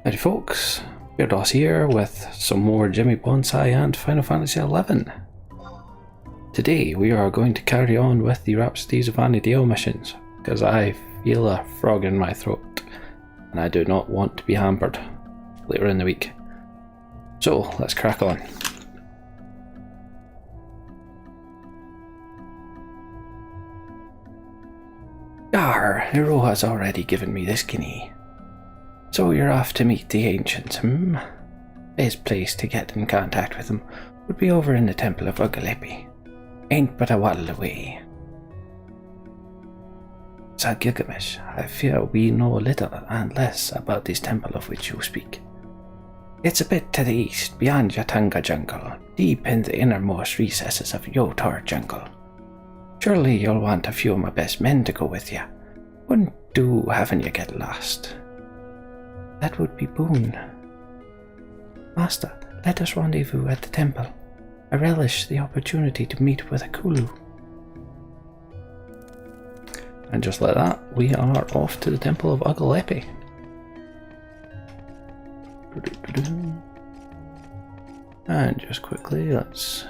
Howdy folks, Bairdos here with some more Jimmy Bonsai and Final Fantasy XI. Today we are going to carry on with the Rhapsodies of Vana'diel missions, because I feel a frog in my throat, and I do not want to be hampered later in the week. So let's crack on. Arr, Hero has already given me this guinea. So you're off to meet the ancients, Best place to get in contact with them would be over in the temple of Uggalepih. Ain't but a waddle away. So Gilgamesh, I fear we know little and less about this temple of which you speak. It's a bit to the east, beyond Yatanga jungle, deep in the innermost recesses of Yotor jungle. Surely you'll want a few of my best men to go with you. Wouldn't do having you get lost. That would be boon. Master, let us rendezvous at the temple. I relish the opportunity to meet with a Kuluu. And just like that, we are off to the temple of Uggalepih. And just quickly, let's...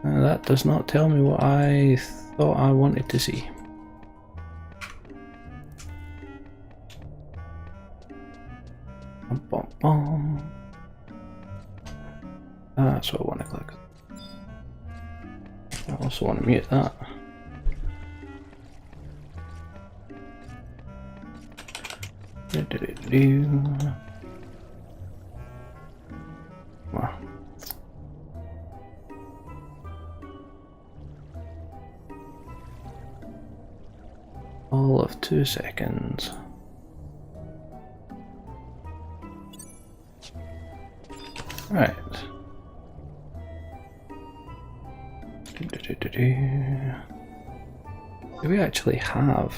that does not tell me what I thought I wanted to see. Bum, bum. That's what I want to click. I also want to mute that. Wow. All of 2 seconds. Right. Do we actually have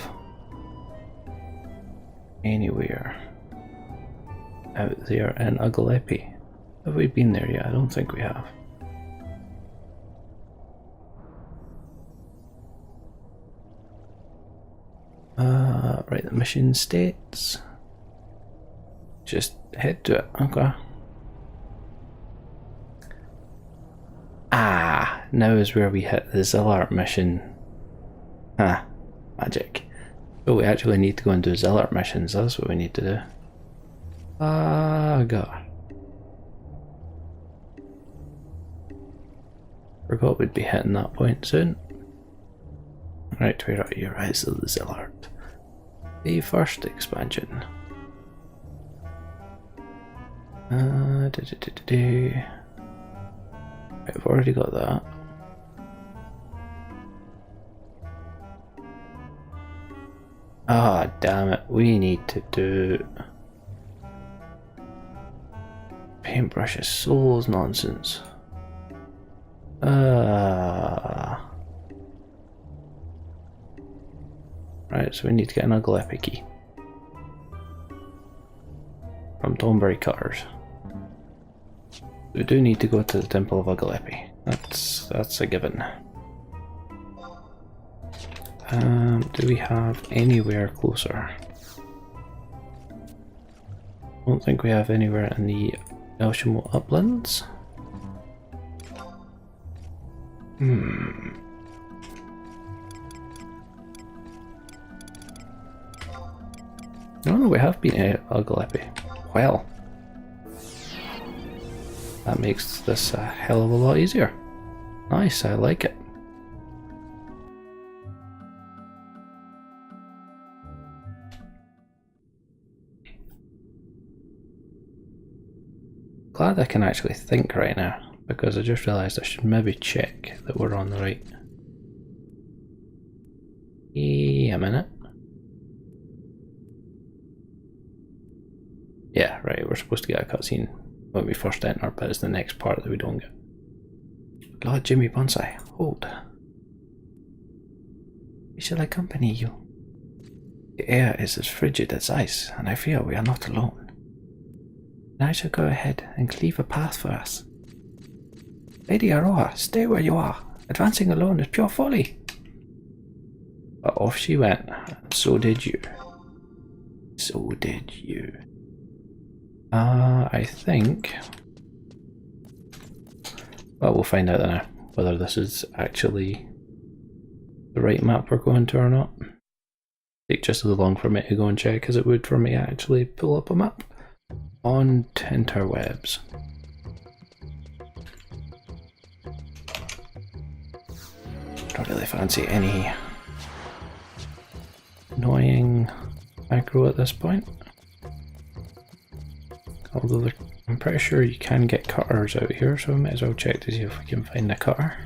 anywhere out there in Uggalepih? Have we been there yet? I don't think we have. Right, the mission states just head to it. Okay. Ah, now is where we hit the Zilart mission. Ah, magic. So we actually need to go and do Zilart missions, that's what we need to do. Ah, God. Forgot we'd be hitting that point soon. Right, where are you? Rise of the Zilart. The first expansion. I've already got that. Ah, damn it, we need to do paintbrushes, souls nonsense. Right, so we need to get an Uggalepih key from Thornberry Cutters. We do need to go to the temple of Uggalepih. That's a given. Do we have anywhere closer? Don't think we have anywhere in the Elshamo uplands. No, we have been at Uggalepih. Well. That makes this a hell of a lot easier. Nice, I like it. Glad I can actually think right now, because I just realised I should maybe check that we're on the right. A minute. Yeah, right, we're supposed to get a cutscene when we first enter, but it's the next part that we don't get. Lord Jimmy Bonsai, hold. We shall accompany you. The air is as frigid as ice, and I fear we are not alone. I shall go ahead and cleave a path for us. Lady Aroha, stay where you are. Advancing alone is pure folly. But off she went, and so did you. so did you. I think... Well, we'll find out now whether this is actually the right map we're going to or not. Take just as long for me to go and check as it would for me to actually pull up a map on interwebs. Don't really fancy any annoying aggro at this point. Although I'm pretty sure you can get cutters out here, so we might as well check to see if we can find a cutter.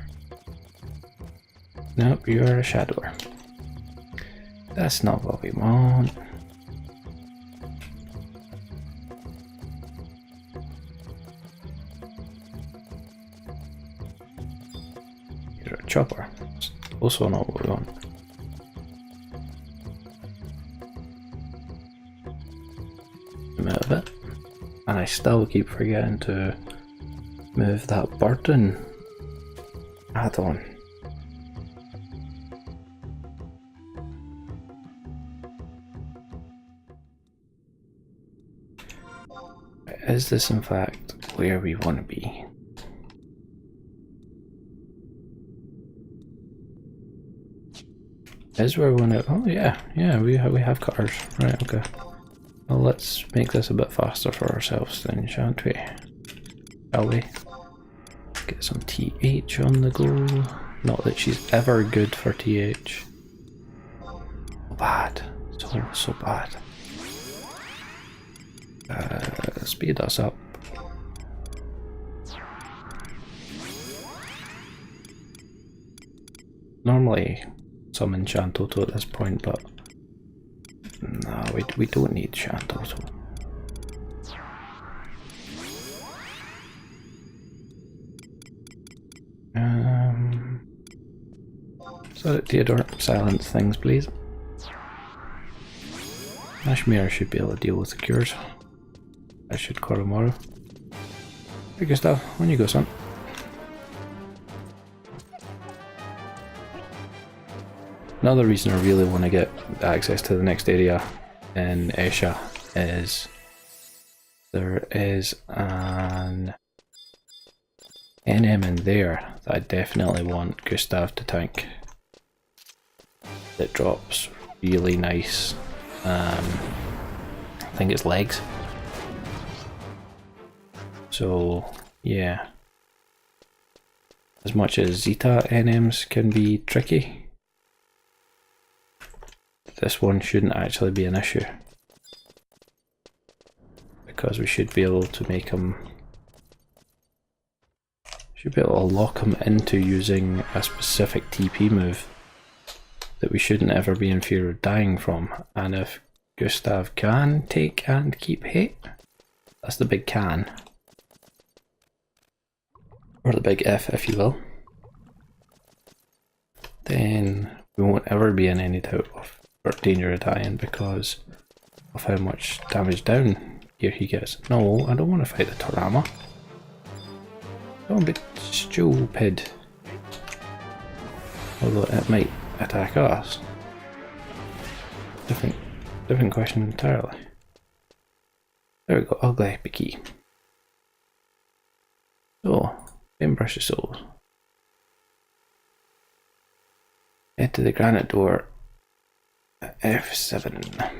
Nope, you're a shadower. That's not what we want. You're a chopper. It's also not what we want. Move it. And I still keep forgetting to move that burden add-on. Is this in fact where we want to be? Is where we want to... Oh yeah, we have cutters. Right, okay. Well, let's make this a bit faster for ourselves then, shan't we? Shall we? Get some TH on the go. Not that she's ever good for TH. So bad. So bad. Speed us up. Normally summon Shantoto at this point, but no, we don't need Shantoto. So Theodore, silence things please. Ashmere should be able to deal with the cures. I should Koromoru. Hey Gustav, on you go son. Another reason I really want to get access to the next area in Escha is there is an NM in there that I definitely want Gustav to tank. That drops really nice, I think it's legs. So yeah, as much as Zeta NMs can be tricky, this one shouldn't actually be an issue, because we should be able to make him, should be able to lock him into using a specific TP move that we shouldn't ever be in fear of dying from. And if Gustav can take and keep hit, that's the big can, or the big if you will, then we won't ever be in any doubt of or danger of dying because of how much damage down here he gets. No, I don't want to fight the Torama. Don't be stupid. Although it might attack us. Different question entirely. There we go, Uggalepih. So, Paintbrush of Souls. Head to the granite door. F7.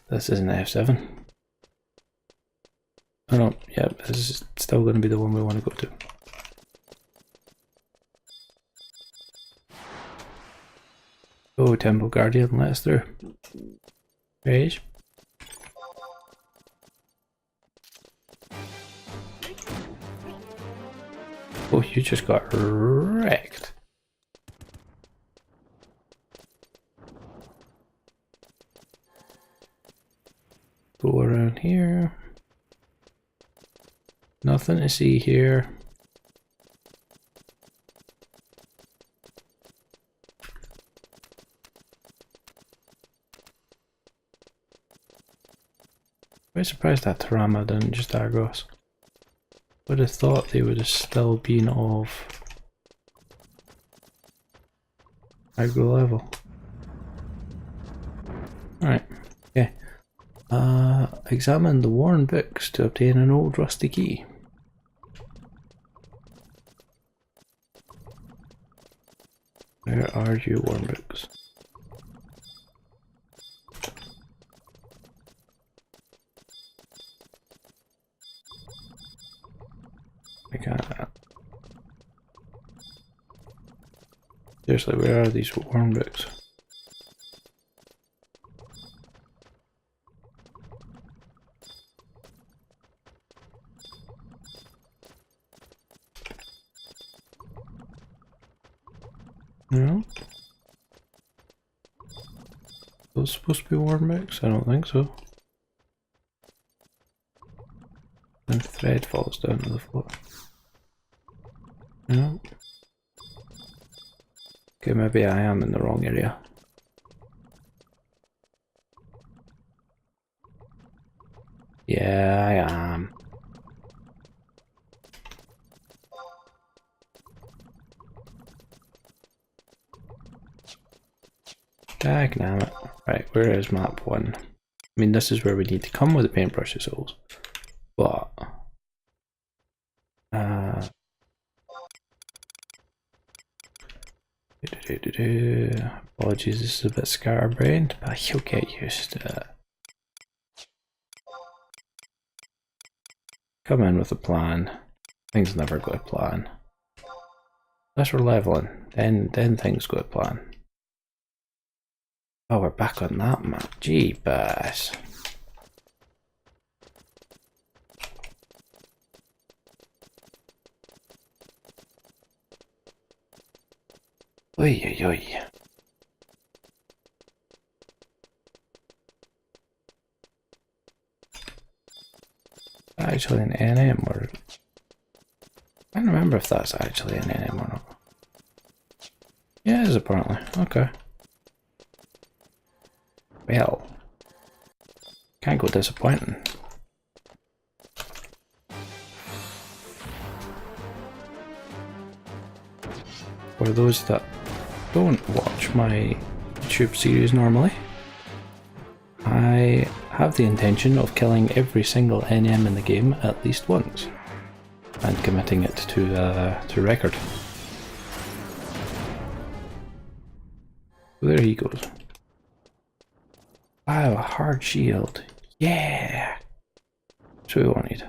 This isn't F7. Oh no, yeah, this is still going to be the one we want to go to. Oh, Temple Guardian, let us through. Rage. Oh, you just got wrecked. Go around here. Nothing to see here. I'm surprised that Tarama didn't just aggro us. Would have thought they would have still been of aggro level. Alright, okay. Examine the worn books to obtain an old rusty key. Where are you, worn books? I can't. Seriously, where are these worn books? No? Those supposed to be worn books? I don't think so. And thread falls down to the floor. No. Okay, maybe I am in the wrong area. Yeah, I am. Dagnammit. Right, where is map 1? I mean, this is where we need to come with the paintbrush souls. But... apologies, this is a bit scatterbrained, but you'll get used to it. Come in with a plan. Things never go to plan. Unless we're leveling, then things go to plan. Oh, we're back on that map. Jeebus. Oi, oi, oi. Actually an NM or... I don't remember if that's actually an NM or not. Yeah, it is apparently. Okay. Well. Can't go disappointing. For those that don't watch my YouTube series normally, I have the intention of killing every single NM in the game at least once and committing it to record. So there he goes. Wow, a hard shield. Yeah! That's what we wanted.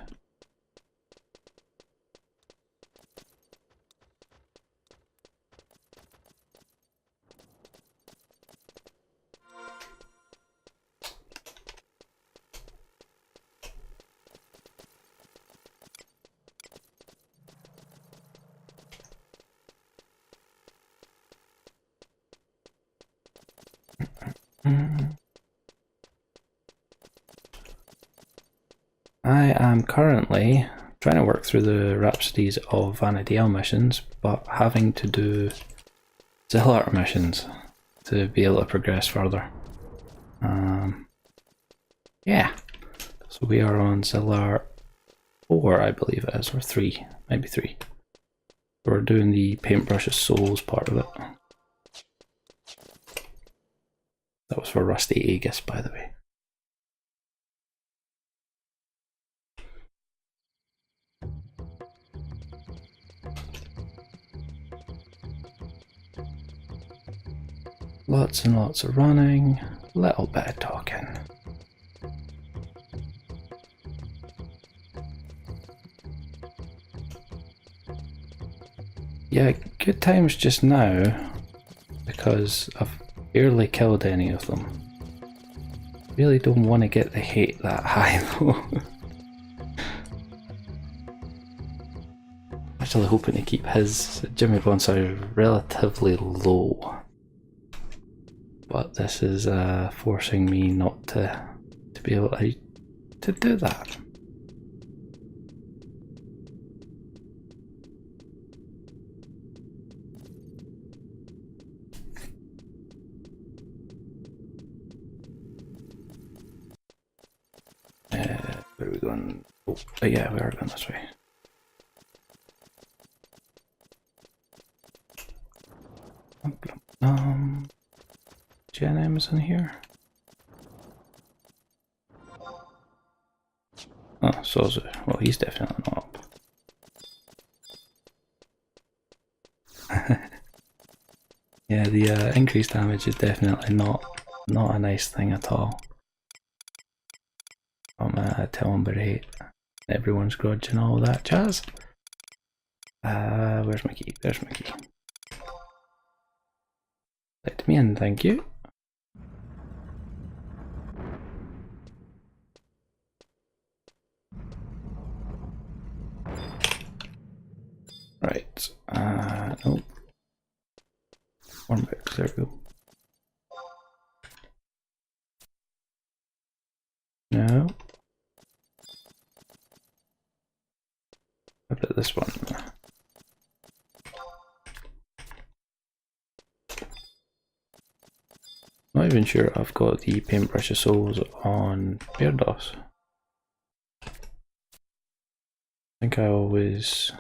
I am currently trying to work through the Rhapsodies of Vana'diel missions, but having to do Zilart missions to be able to progress further. Yeah, so we are on Zilart 4, I believe it is, or 3, maybe 3. We're doing the paintbrush souls part of it. That was for Rusty Aegis, by the way. Lots and lots of running, little bit of talking. Yeah, good times just now, because I've barely killed any of them. Really don't want to get the hate that high though. Actually hoping to keep his Jimmy Bonsai relatively low. But this is forcing me not to be able to do that. Where are we going? Oh, yeah, we are going this way. GNM is in here. Oh, Sozu. Well, he's definitely not up. Yeah, the increased damage is definitely not a nice thing at all. From Tell Number 8. Everyone's grudge and all that jazz. Where's my key? There's my key. Let me in, thank you. Right. Nope. One box, there we go. No. How about this one? Not even sure I've got the paintbrush of souls on Bairdos. I think I always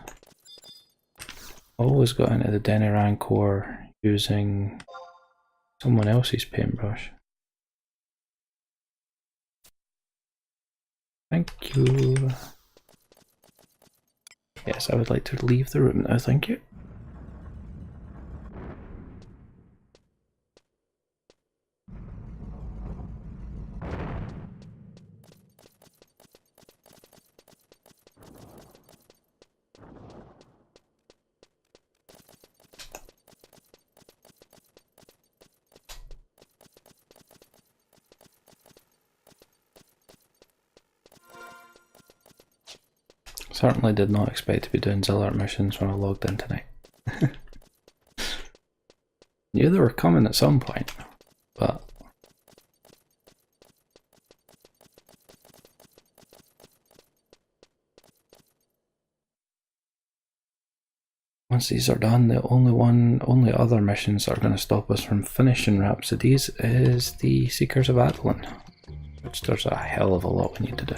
got into the Den of Rancor using someone else's paintbrush. Thank you. Yes, I would like to leave the room now, thank you. Certainly did not expect to be doing Zilart missions when I logged in tonight. Knew they were coming at some point, but once these are done, the only other missions that are going to stop us from finishing Rhapsodies is the Seekers of Vana'diel, which there's a hell of a lot we need to do.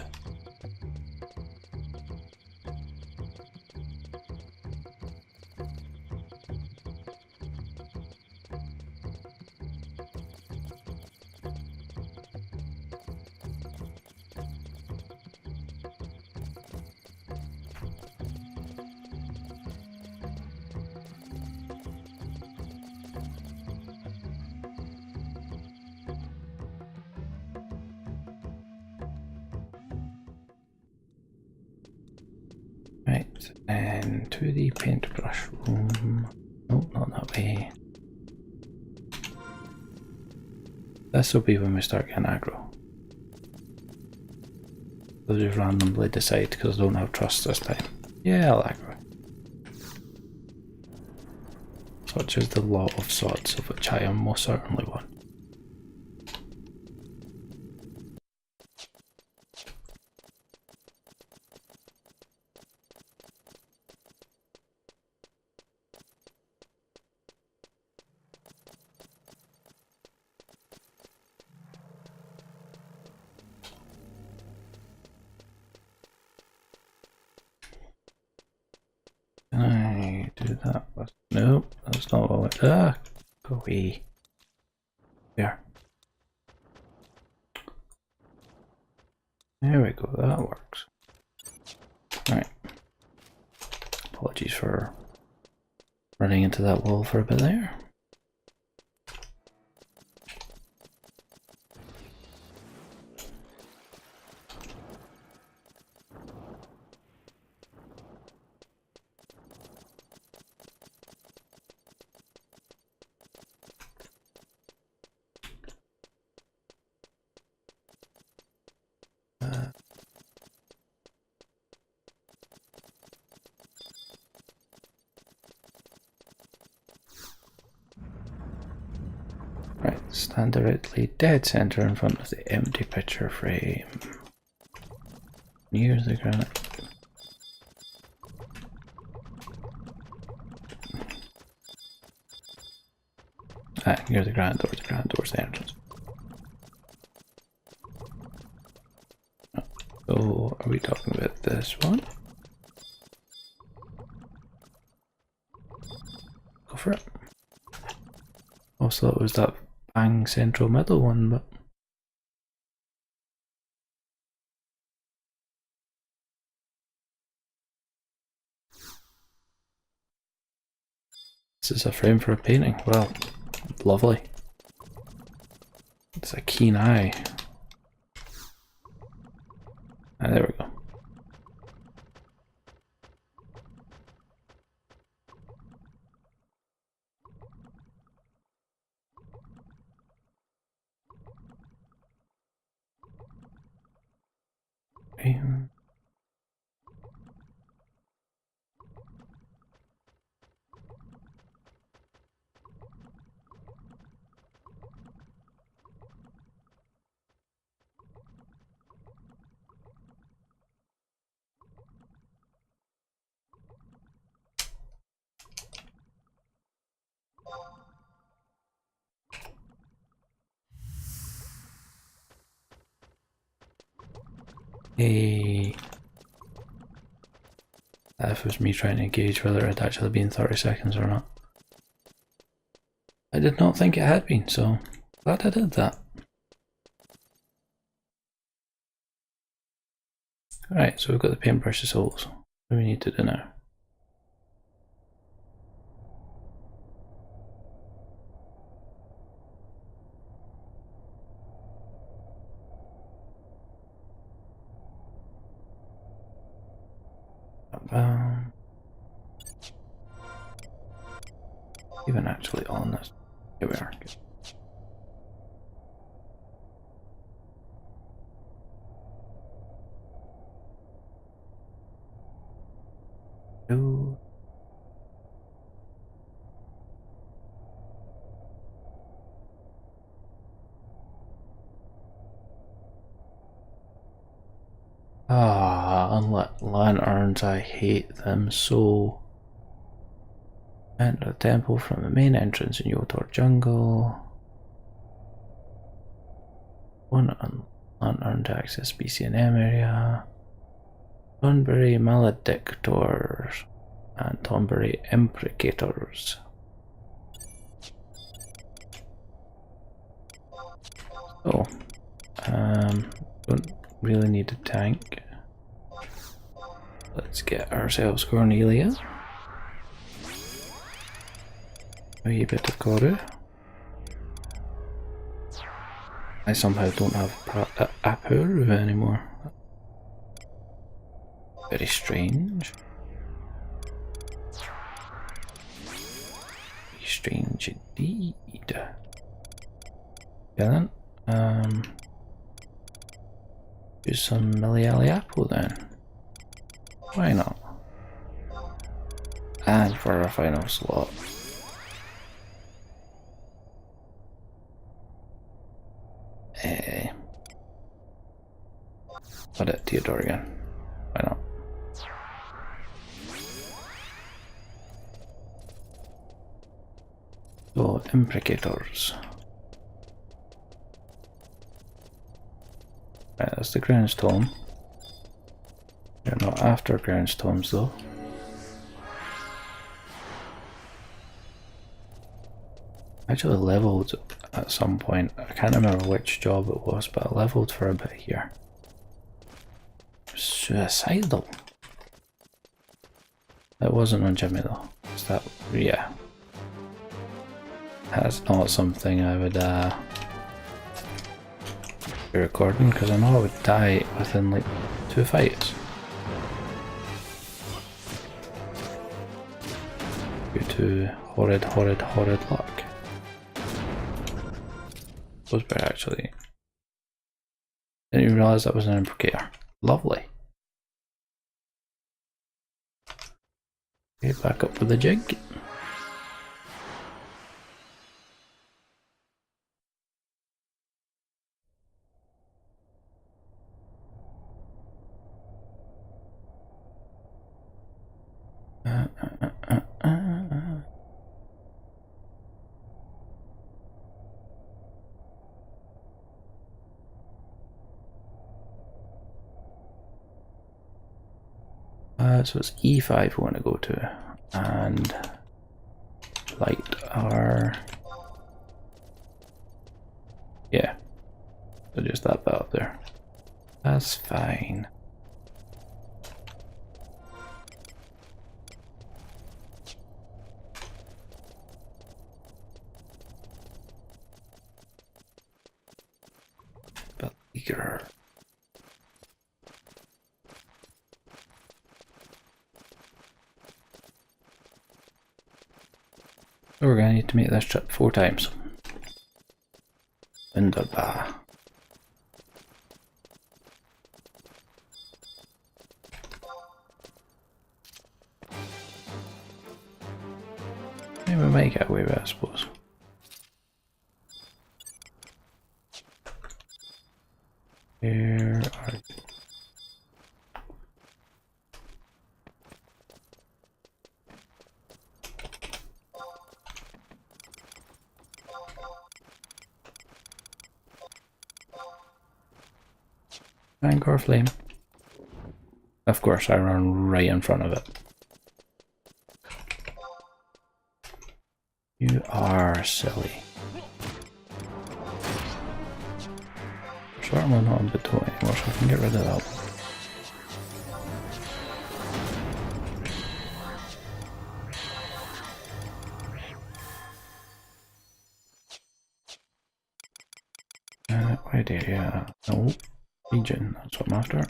Right, and to the paintbrush room. No, not that way. This will be when we start getting aggro. I'll just randomly decide because I don't have trust this time. Yeah, I'll aggro. Such is the law of swords, of which I am most certainly one. Can I do that? Nope, that's not what I... go away. There. There we go, that works. Right. Apologies for running into that wall for a bit there. Right, stand directly dead center in front of the empty picture frame. Near the granite. Near the granite door's the entrance. So, are we talking about this one? Go for it. Also, it was that bang central middle one, but This is a frame for a painting. Well, lovely. It's a keen eye. Ah, there we go. Okay. Hey. That was me trying to gauge whether it had actually been 30 seconds or not. I did not think it had been, so glad I did that. Alright, so we've got the paintbrushes holes. What do we need to do now? Even actually on this. Here we are. Good. No. Ah, unlit lanterns, I hate them so. Enter the temple from the main entrance in Yotor Jungle. One lantern to access BCNM area. Thornbury Maledictors and Thornbury Imprecators. So, don't really need a tank. Let's get ourselves Cornelia. A wee bit of Kuluu. I somehow don't have Apu anymore. Very strange. Very strange indeed. Yeah then. Do some Milialiapo then. Why not? And for our final slot. Put it Theodore again. Why not? So, Imprecators. Right, that's the Ground's Tome. They're not after Ground's Tomes though. I actually leveled at some point. I can't remember which job it was, but I leveled for a bit here. Suicidal. That wasn't on Jimmy though. Is that, yeah. That's not something I would be recording because I know I would die within like 2 fights. Due to horrid luck. Those were actually. Didn't even realise that was an imprecator. Lovely. Okay, back up with the jig. So it's E5 we want to go to, and light our, yeah, so just that bit up there. That's fine. eager. So we're gonna need to make this trip 4 times. Wunderbar. Maybe we might get away with it, I suppose. Where are you? Rancor flame. Of course, I run right in front of it. You are silly. Certainly not on Bateau anymore, so I can get rid of that one. Wide area. No. Region, that's what I'm after.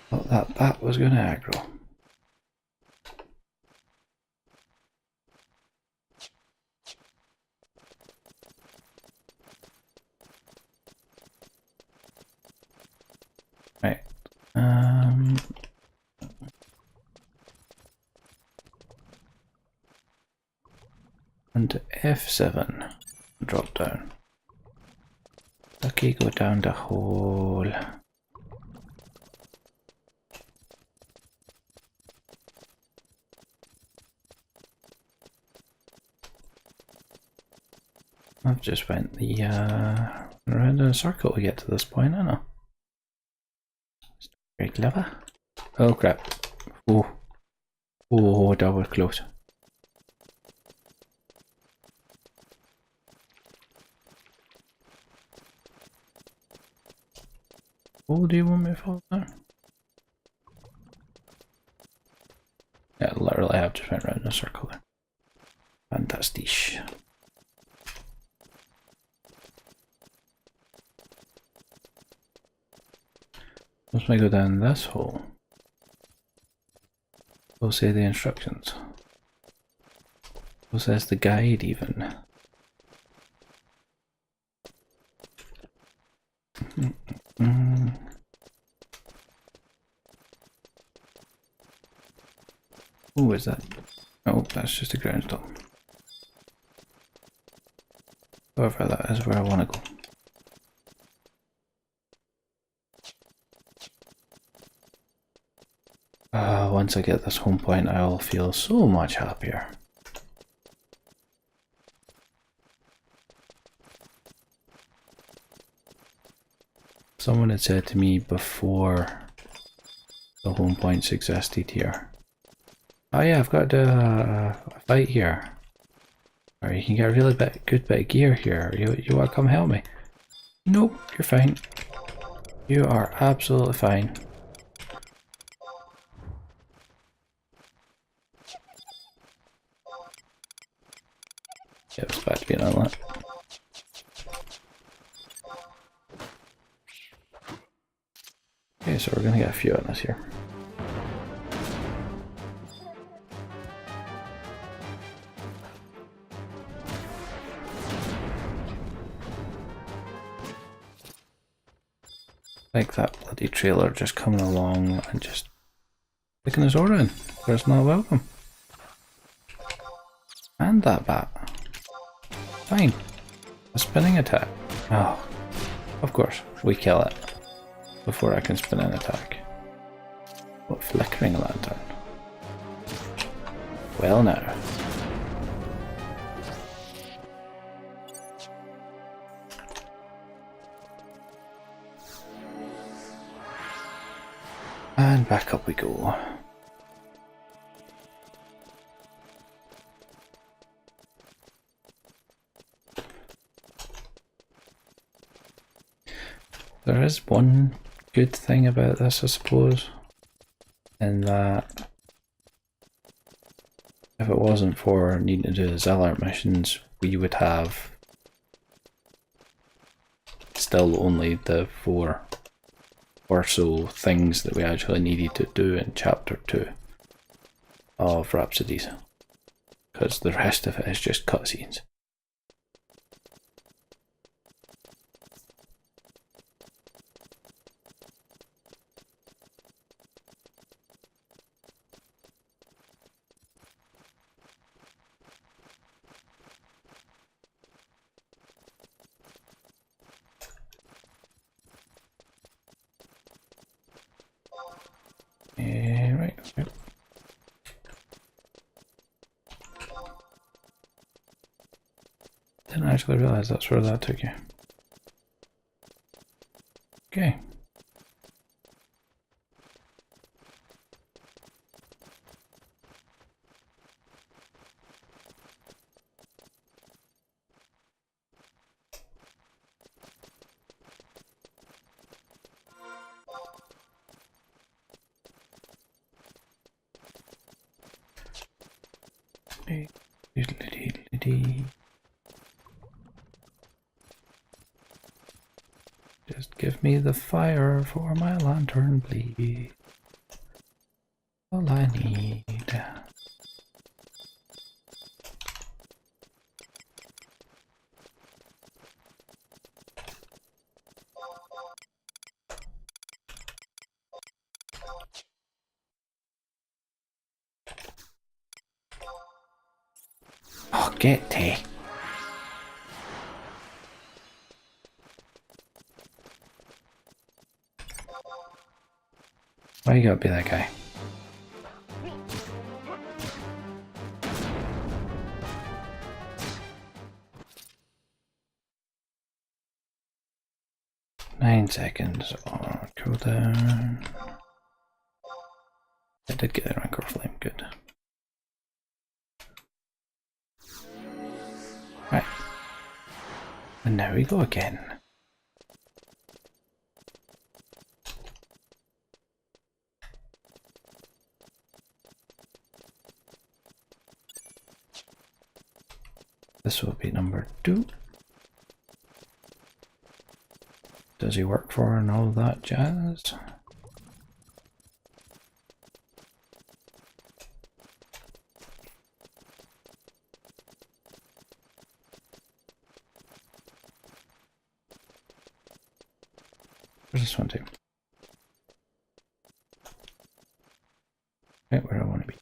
Thought that was going to aggro. Right. And to F7, drop down. Okay, go down the hole. I've just went the around in a circle to get to this point, I know. Very clever. Oh crap. Oh. Oh, that was close. Oh, do you want me to fall down? Yeah, literally I've just went around in a circle there. Fantastic. Once I go down this hole, we'll say the instructions. What says the guide even? Oh, is that? Oh, that's just a ground stop. However, that is where I want to go. Once I get this home point, I'll feel so much happier. Someone had said to me before the home points existed here, oh yeah, I've got a fight here. Or you can get a really good bit of gear here. You want to come help me? Nope, you're fine. You are absolutely fine. Yeah, it's bad being on that. Okay, so we're gonna get a few on this here. Like that bloody trailer just coming along and just picking his order in. There's not welcome. And that bat. Fine. A spinning attack. Oh, of course, we kill it before I can spin an attack. What flickering lantern? Well now. And back up we go. There is one good thing about this, I suppose. in that if it wasn't for needing to do the Zilart missions, we would have still only the 4 or so things that we actually needed to do in chapter 2 of Rhapsodies, because the rest of it is just cutscenes. Right, okay. Didn't actually realise that's where that took you. Okay. Just give me the fire for my lantern, please. All I need. Oh, get tea. Why you gotta be that guy? Nine seconds on cooldown. I did get the Rancor flame, good. Right. And now we go again. This will be number 2. Does he work for and all that jazz? Where's this one too? Right where I want to be.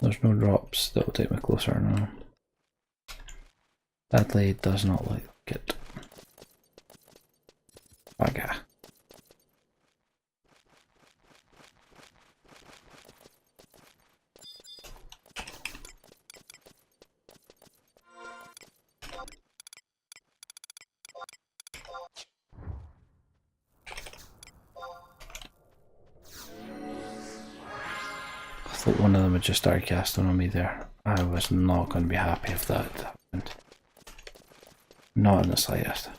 There's no drops that will take me closer now. Sadly, it does not like it. Bugger. I thought one of them had just started casting on me there. I was not going to be happy if that happened. Not in the slightest.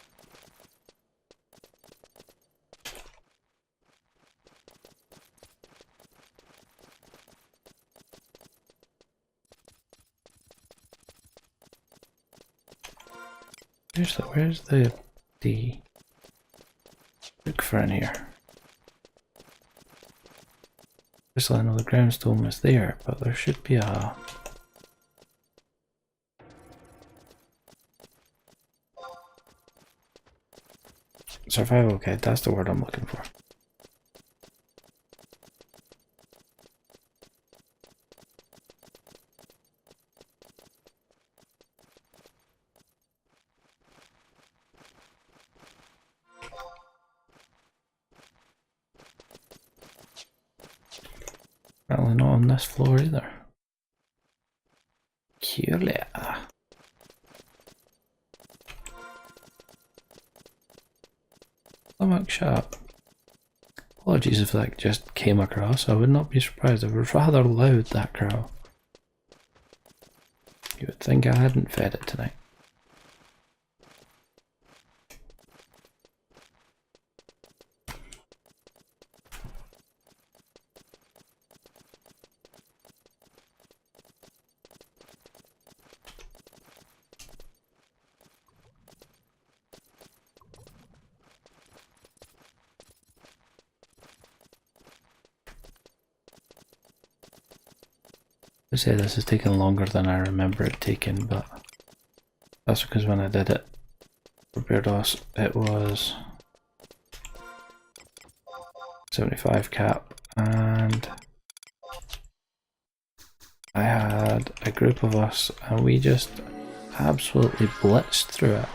Where's the look for in here? Obviously I know the groundstone is there, but there should be a survival guide, that's the word I'm looking for. Apparently not on this floor either. Curious. Stomach shop. Apologies if that just came across. I would not be surprised. It was rather loud, that crow. You would think I hadn't fed it tonight. I say this is taking longer than I remember it taking, but that's because when I did it for Bairdos, it was 75 cap, and I had a group of us, and we just absolutely blitzed through it.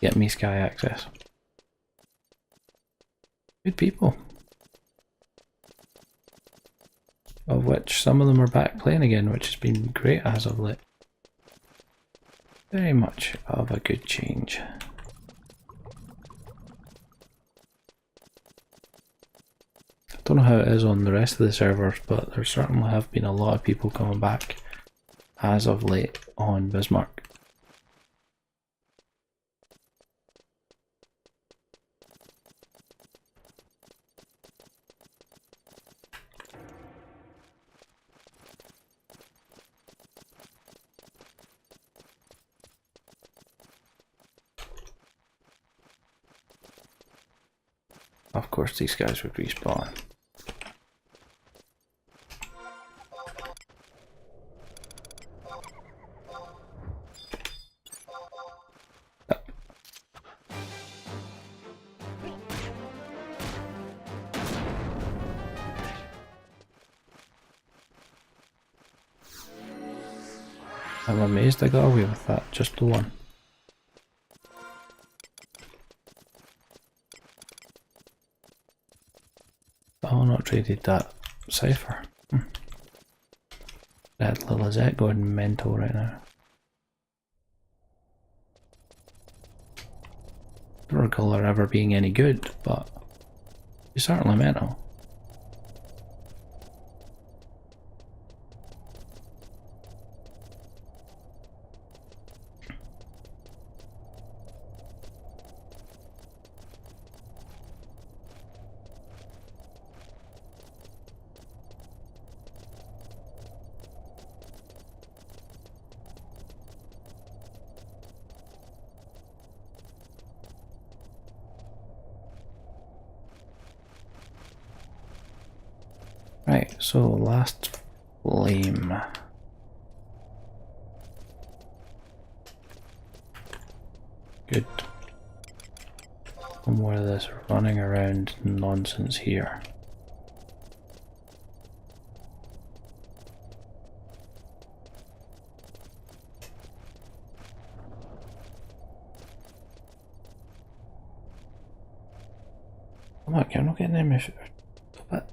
Get me sky access. Good people. Of which some of them are back playing again, which has been great as of late. Very much of a good change. I don't know how it is on the rest of the servers, but there certainly have been a lot of people coming back as of late on Bismarck. Of course these guys would respawn. I'm amazed I got away with that, just the one. Oh, not traded that cipher. That little Lizette going mental right now. I don't recall her ever being any good, but she's certainly mental. Right, so last flame. Good. No more of this running around nonsense here. Come on, I'm not getting any mission. But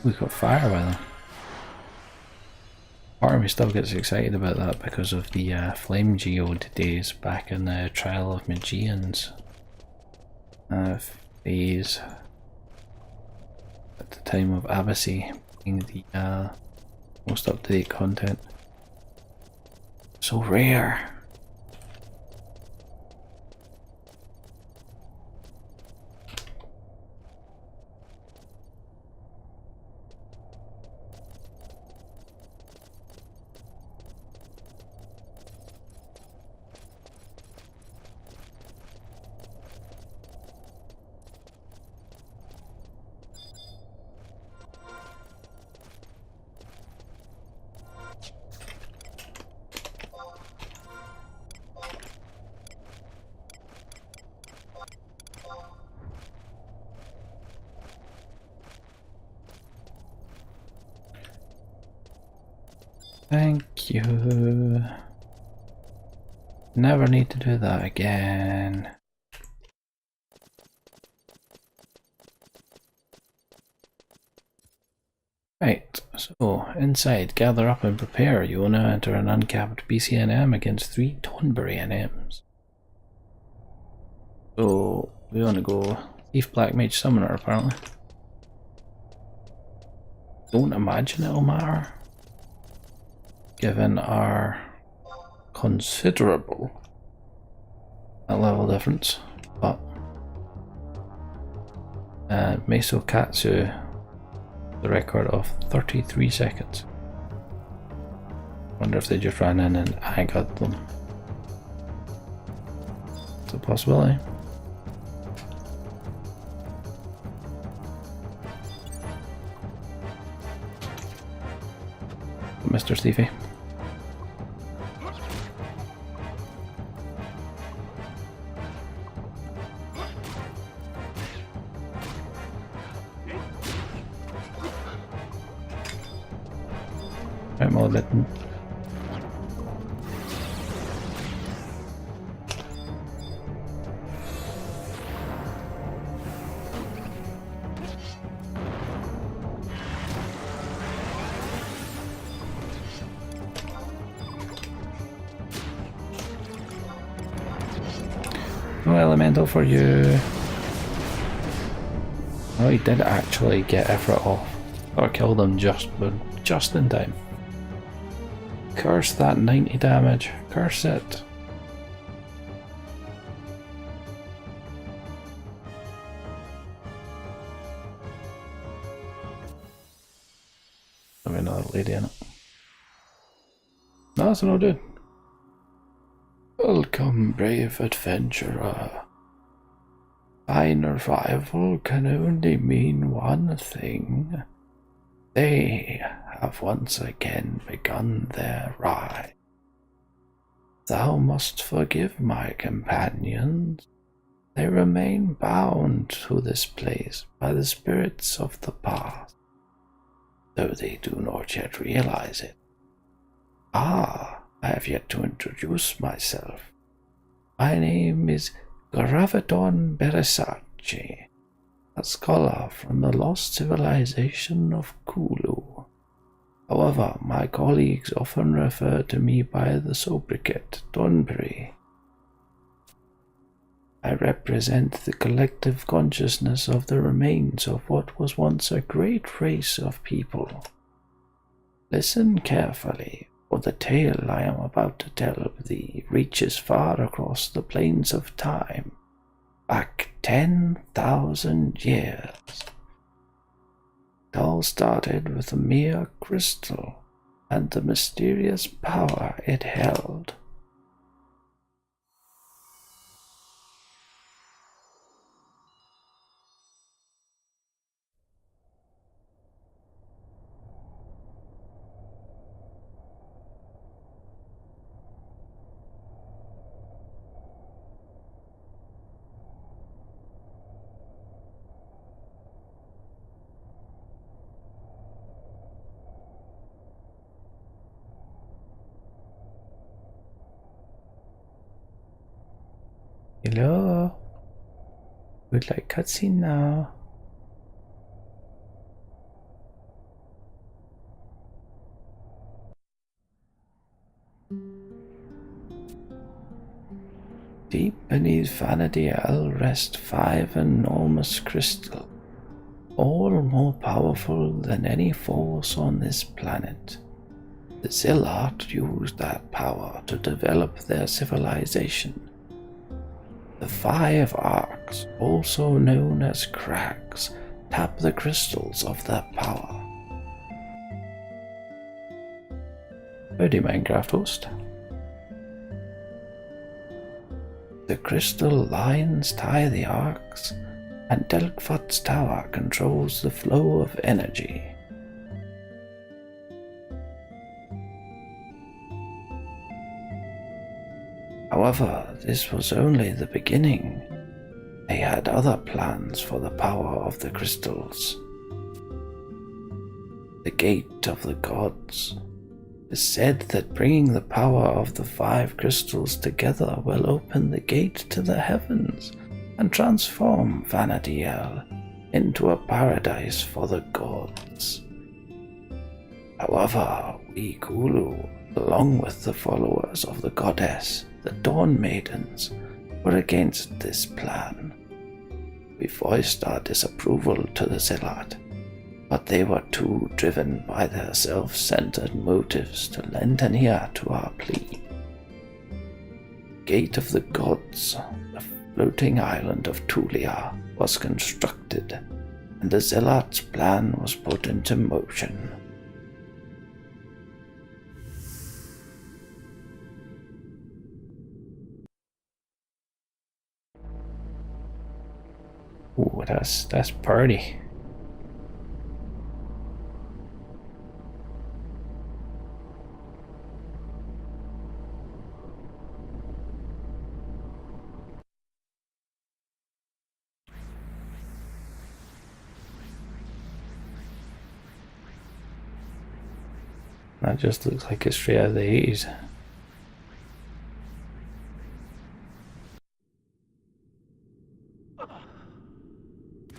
we got fire with them. Part of me still gets excited about that because of the flame geode days back in the Trial of Magians phase at the time of Abyssy being the most up-to-date content. So rare. Thank you. Never need to do that again. Right, so inside, gather up and prepare. You will now enter an uncapped BCNM against 3 Tonberry NMs. So we want to go Thief Black Mage Summoner apparently. Don't imagine it'll matter, given our considerable level difference, but Meso Katsu, the record of 33 seconds. Wonder if they just ran in and aggroed them. It's a possibility. Mr. Stevie. I'm all bitten. No elemental for you. Oh, he did actually get Ifrit off. Or killed him just in time. Curse that 90 damage. Curse it. I mean, another lady in it. No, that's no dude. Welcome, brave adventurer. Thine arrival can only mean one thing. They have once again begun their ride. Thou must forgive my companions. They remain bound to this place by the spirits of the past, though they do not yet realize it. Ah, I have yet to introduce myself. My name is Gravidon Beresace, a scholar from the lost civilization of Kuluu. However, my colleagues often refer to me by the sobriquet Donbury. I represent the collective consciousness of the remains of what was once a great race of people. Listen carefully, for the tale I am about to tell thee reaches far across the plains of time, back 10,000 years. It all started with a mere crystal and the mysterious power it held. Hello? Would like cutscene now? Deep beneath Vana'diel rest 5 enormous crystals, all more powerful than any force on this planet. The Zilart used that power to develop their civilization. The 5 arcs, also known as cracks, tap the crystals of that power. Howdy, Minecraft host. The crystal lines tie the arcs, and Delkvat's tower controls the flow of energy. However, this was only the beginning. They had other plans for the power of the crystals. The Gate of the Gods. It is said that bringing the power of the 5 crystals together will open the gate to the heavens and transform Vana'diel into a paradise for the gods. However, we Kuluu, along with the followers of the goddess, the Dawn Maidens, were against this plan. We voiced our disapproval to the Zilart, but they were too driven by their self-centered motives to lend an ear to our plea. Gate of the Gods, the floating island of Tulia, was constructed, and the Zilart's plan was put into motion. Ooh, that's pretty. That just looks like it's straight out of the 80s.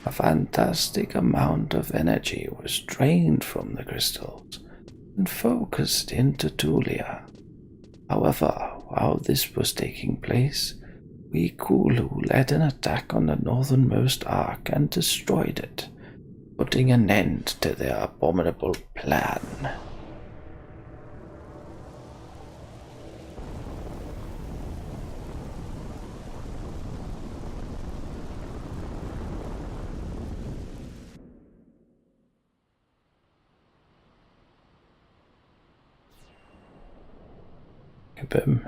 A fantastic amount of energy was drained from the crystals and focused into Tulia. However, while this was taking place, we Kuluu led an attack on the northernmost ark and destroyed it, putting an end to their abominable plan. Boom.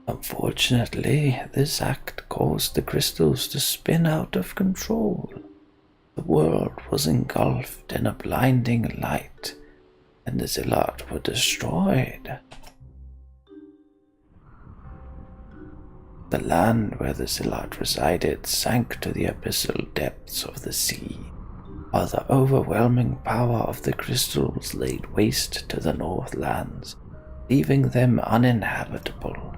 Unfortunately, this act caused the crystals to spin out of control. The world was engulfed in a blinding light, and the Zilart were destroyed. The land where the Zilart resided sank to the abyssal depths of the sea, while the overwhelming power of the crystals laid waste to the Northlands, leaving them uninhabitable.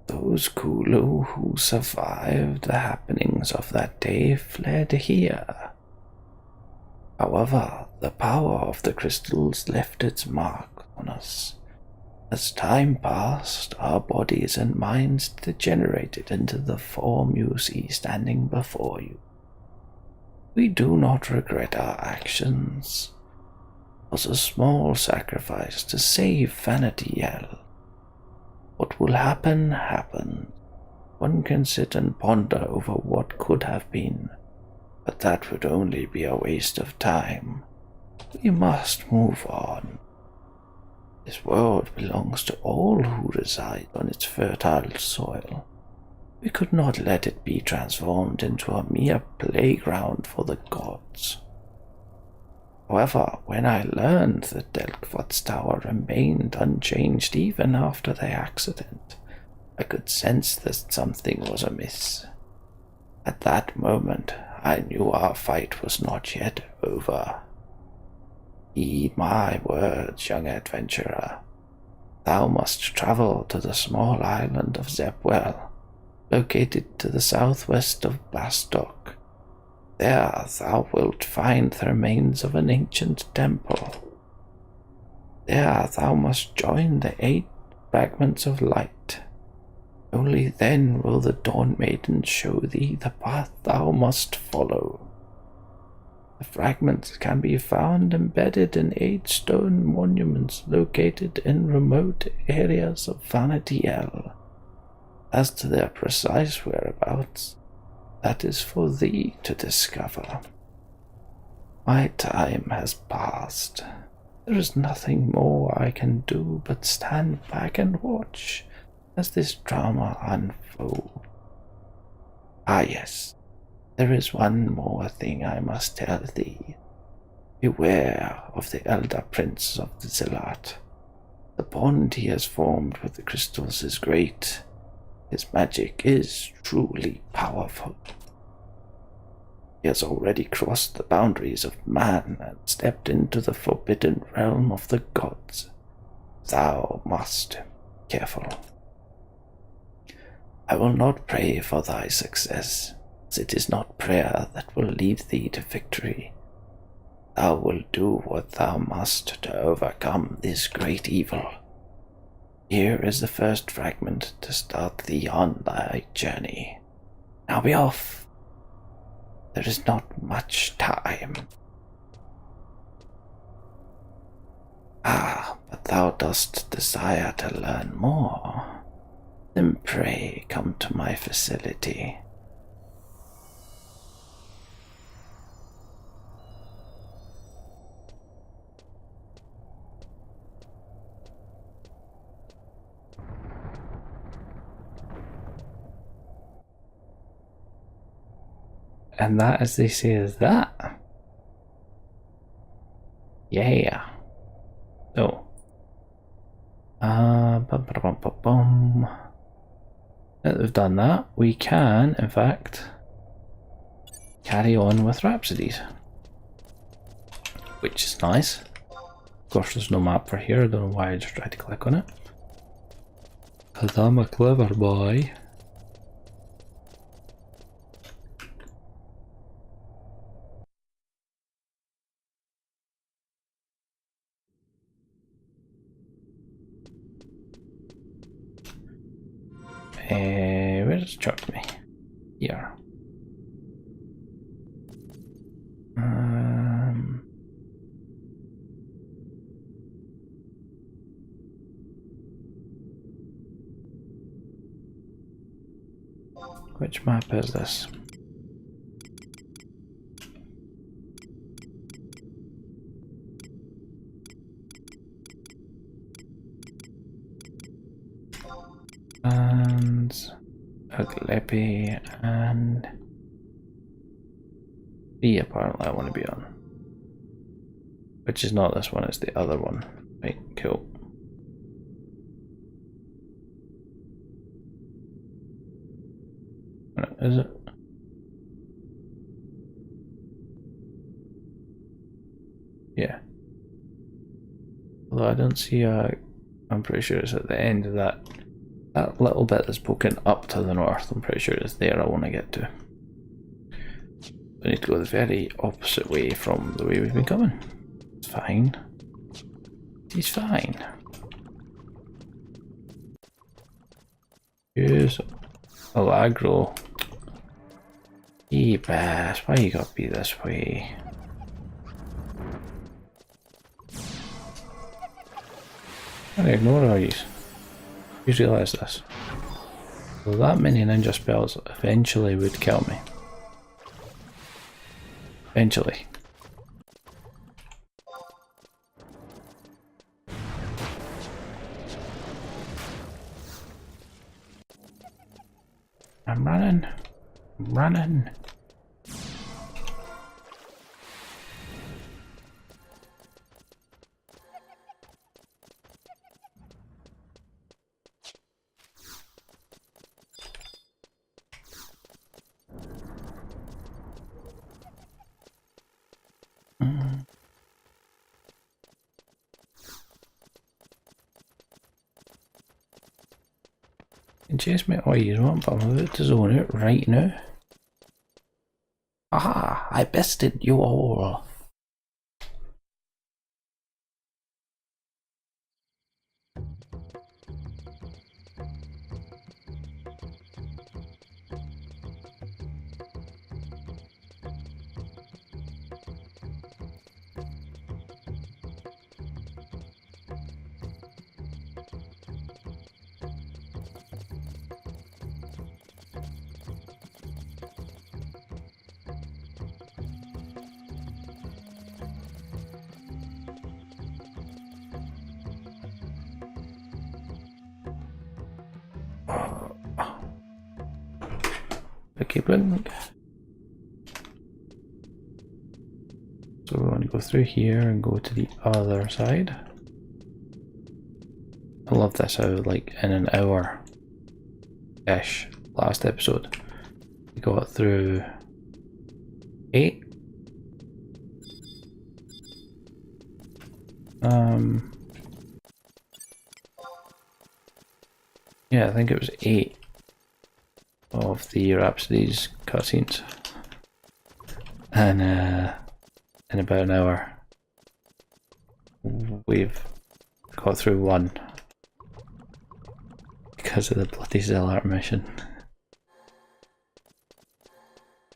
Those Kuluu who survived the happenings of that day fled here. However, the power of the crystals left its mark on us. As time passed, our bodies and minds degenerated into the form you see standing before you. We do not regret our actions. It was a small sacrifice to save Vana'diel. What will happen, happened. One can sit and ponder over what could have been, but that would only be a waste of time. We must move on. This world belongs to all who reside on its fertile soil. We could not let it be transformed into a mere playground for the gods. However, when I learned that Delkvott's tower remained unchanged even after the accident, I could sense that something was amiss. At that moment, I knew our fight was not yet over. Heed my words, young adventurer. Thou must travel to the small island of Zepwell, located to the southwest of Bastok. There thou wilt find the remains of an ancient temple. There thou must join the 8 fragments of light. Only then will the Dawn Maiden show thee the path thou must follow. The fragments can be found embedded in 8 stone monuments located in remote areas of Vana'diel. As to their precise whereabouts, that is for thee to discover. My time has passed. There is nothing more I can do but stand back and watch as this drama unfolds. Ah yes, There is one more thing I must tell thee. Beware of the elder prince of the Zilart. The bond he has formed with the crystals is great. His magic is truly powerful. He has already crossed the boundaries of man and stepped into the forbidden realm of the gods. Thou must be careful. I will not pray for thy success, as it is not prayer that will lead thee to victory. Thou wilt do what thou must to overcome this great evil. Here is the first fragment to start thee on thy journey. Now be off. There is not much time. Ah, but thou dost desire to learn more. Then pray come to my facility. And that, as they say, is that. Yeah. So. Now that we've done that, we can, in fact, carry on with Rhapsodies. Which is nice. Of course, there's no map for here. I don't know why I just tried to click on it. Because I'm a clever boy. Where does it chuck me? Here. Which map is this? And Uggalepih and B apparently I want to be on. Which is not this one, it's the other one. Right, cool. Is it? Yeah. Although I don't see I'm pretty sure it's at the end of that little bit that's poking up to the north. I'm pretty sure it's there I want to get to. I need to go the very opposite way from the way we've been coming. It's fine. He's fine. Here's Alagro. Hey Bass, why you gotta be this way? I ignore all these. You realise this. Well, that many ninja spells eventually would kill me. Eventually. I'm running. I'm running. You can chase me all you want, but I'm about to zone out right now. Aha! I bested you all! Okay, blink. So we want to go through here and go to the other side. I love this how like in an hour-ish last episode we got through 8. Yeah, I think it was 8 of the Rhapsodies cutscenes. And in about an hour we've got through 1 because of the bloody Zilart mission.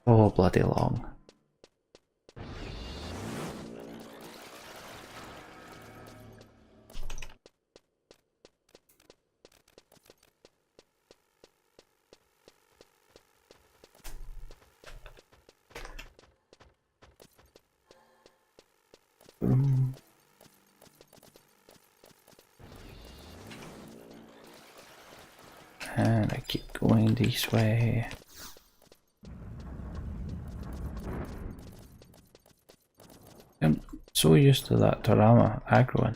Oh, bloody long. And I keep going this way. I'm so used to that Tarama aggroing.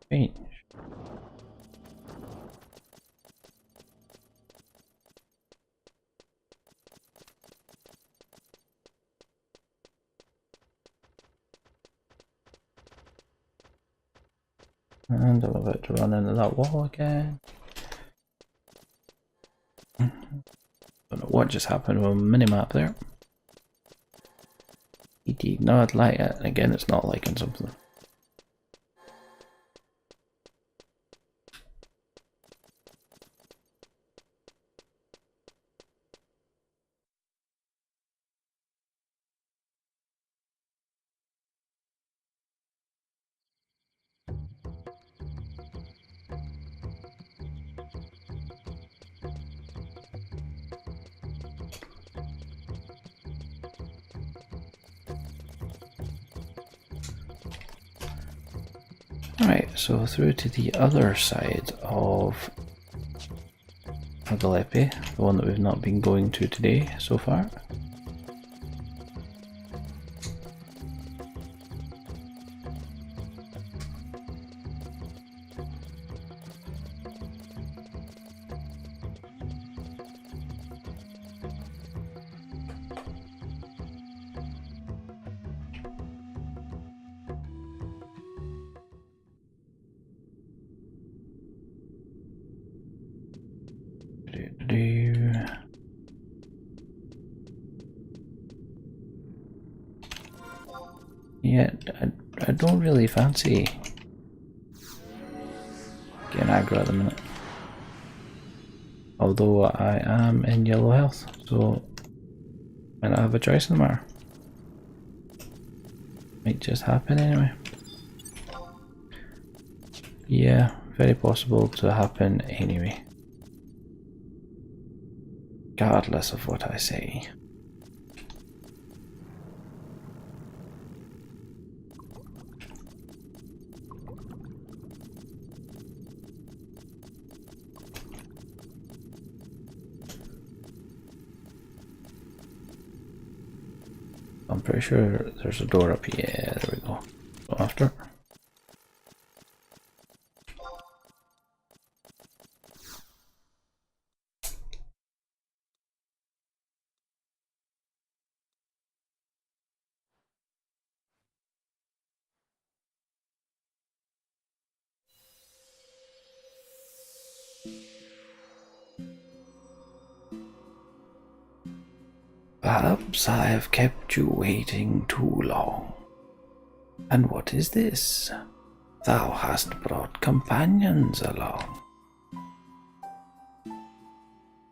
Strange. And I'm about to run into that wall again. Don't know what just happened with a minimap there. He did not like it. Again, it's not liking something. Alright, so through to the other side of Uggalepih, the one that we've not been going to today so far. Yeah, I don't really fancy getting aggro at the minute. Although I am in yellow health, so I might not have a choice in the matter. Might just happen anyway. Yeah, very possible to happen anyway. Regardless of what I say. I'm pretty sure there's a door up here. Yeah, there we go. Go after. Perhaps I have kept you waiting too long. And what is this? Thou hast brought companions along.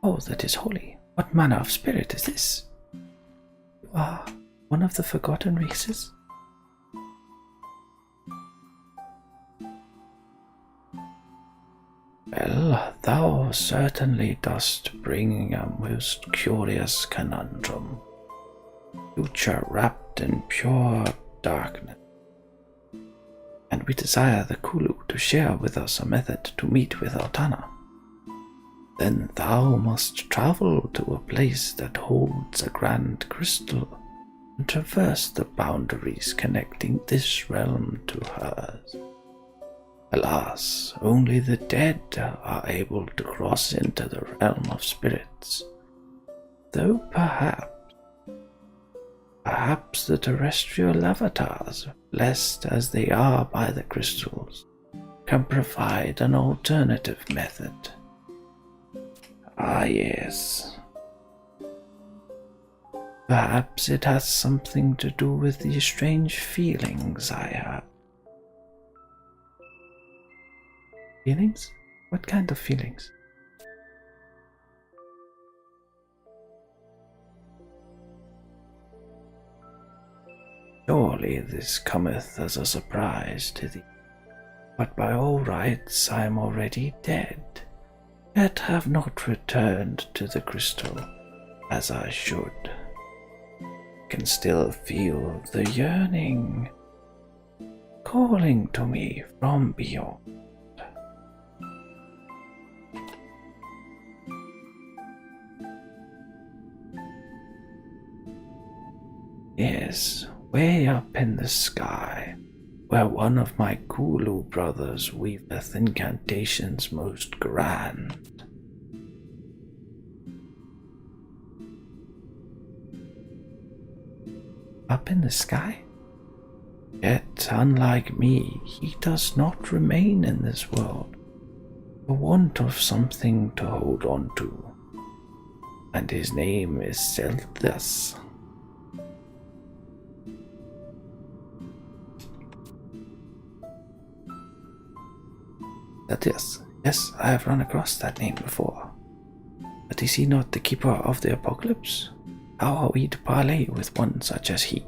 Oh, that is holy. What manner of spirit is this? You are one of the forgotten races? Well, thou certainly dost bring a most curious conundrum. Future wrapped in pure darkness. And we desire the Kuluu to share with us a method to meet with Altana. then thou must travel to a place that holds a grand crystal and traverse the boundaries connecting this realm to hers. Alas, only the dead are able to cross into the realm of spirits, though perhaps the terrestrial avatars, blessed as they are by the crystals, can provide an alternative method. Ah, yes. Perhaps it has something to do with the strange feelings I have. Feelings? What kind of feelings? Surely this cometh as a surprise to thee, but by all rights I am already dead, yet have not returned to the crystal as I should. I can still feel the yearning calling to me from beyond. Yes, way up in the sky, where one of my Kuluu brothers weaveth incantations most grand. Up in the sky? Yet, unlike me, he does not remain in this world, for want of something to hold on to, and his name is Zilart. That is, yes, I have run across that name before. But is he not the keeper of the apocalypse? How are we to parley with one such as he?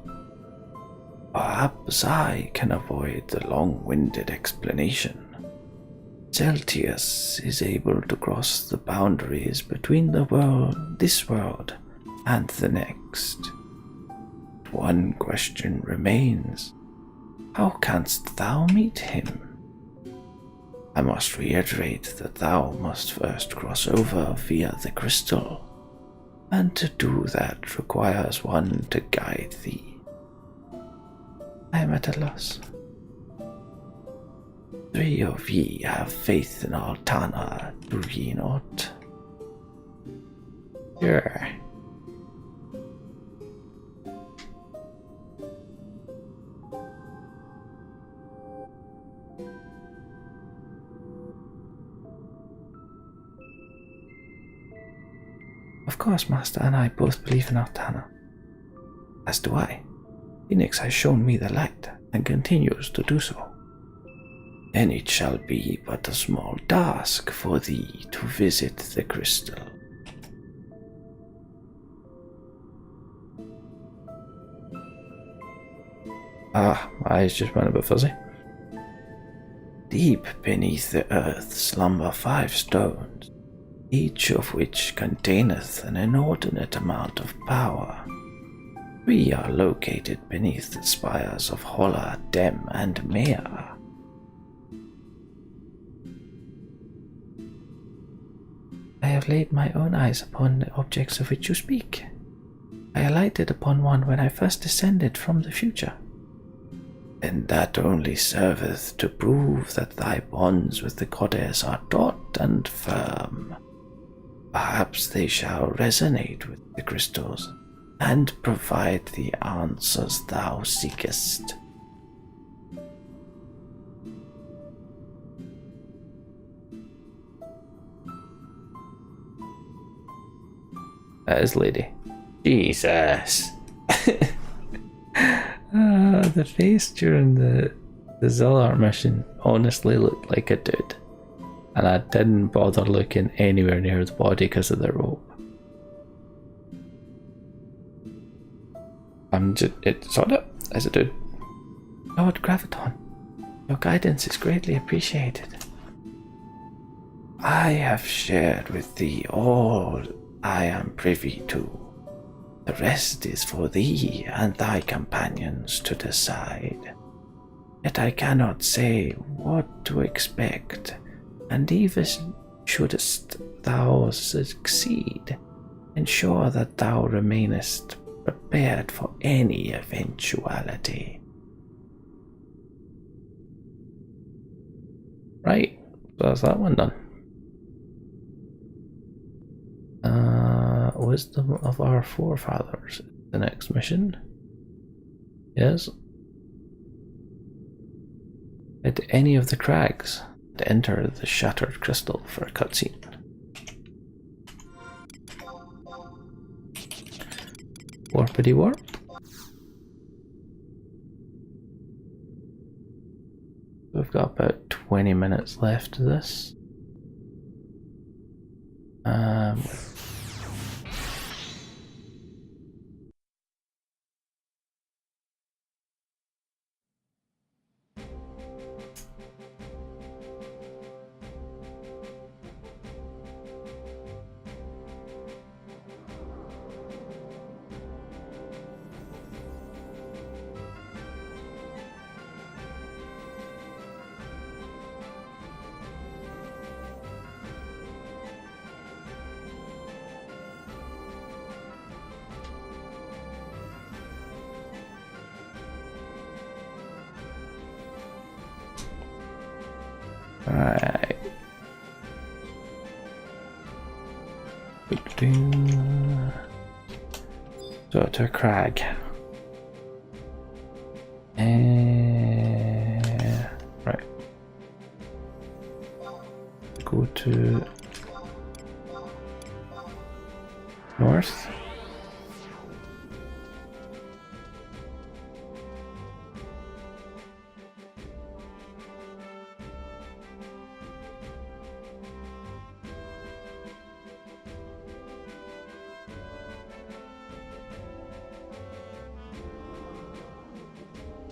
Perhaps I can avoid the long-winded explanation. Celtius is able to cross the boundaries between this world, and the next. One question remains. How canst thou meet him? I must reiterate that thou must first cross over via the crystal, and to do that requires one to guide thee. I am at a loss. 3 of ye have faith in Altana, do ye not? Sure. Of course, Master and I both believe in Altana. As do I. Phoenix has shown me the light, and continues to do so. Then it shall be but a small task for thee to visit the crystal. Ah, my eyes just went a bit fuzzy. Deep beneath the earth slumber 5 stones, each of which containeth an inordinate amount of power. 3 are located beneath the spires of Holla, Dem, and Mea. I have laid my own eyes upon the objects of which you speak. I alighted upon one when I first descended from the future. And that only serveth to prove that thy bonds with the goddess are taut and firm. Perhaps they shall resonate with the crystals and provide the answers thou seekest. That is lady. Jesus. The face during the Zilart mission honestly looked like a dude. And I didn't bother looking anywhere near the body because of the rope. It's on it as a dude. Lord Graviton, your guidance is greatly appreciated. I have shared with thee all I am privy to. The rest is for thee and thy companions to decide. Yet I cannot say what to expect, and even shouldst thou succeed, ensure that thou remainest prepared for any eventuality. Right, so that's that one done. Wisdom of our forefathers. The next mission. Yes. Head to any of the crags to enter the shattered crystal for a cutscene. Warpity warp. We've got about 20 minutes left of this. Alright. So to a crag. Right. Go to north.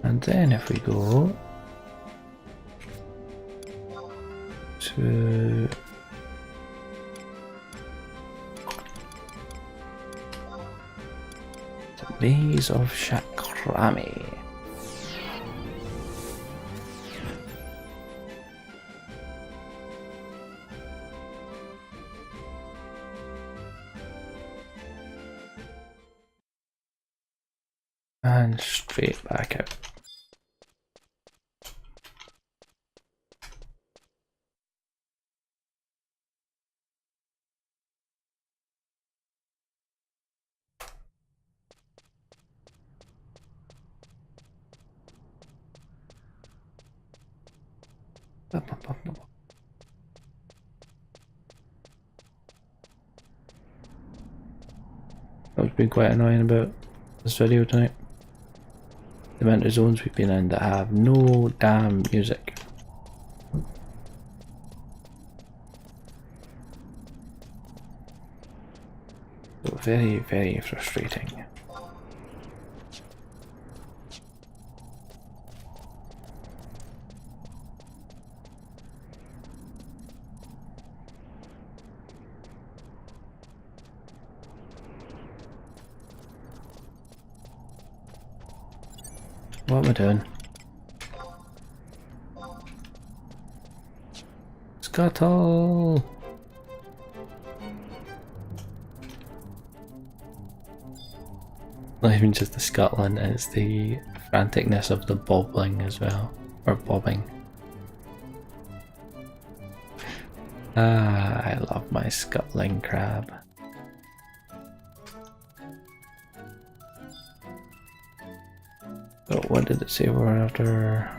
And then if we go to the Maze of Shakrami. And straight back out. What's been quite annoying about this video tonight? The amount of zones we've been in that have no damn music. So very, very frustrating. What am I doing? Scuttle! Not even just the scuttling, it's the franticness of the bobbling as well. Or bobbing. Ah, I love my scuttling crab. So what did it say we're after?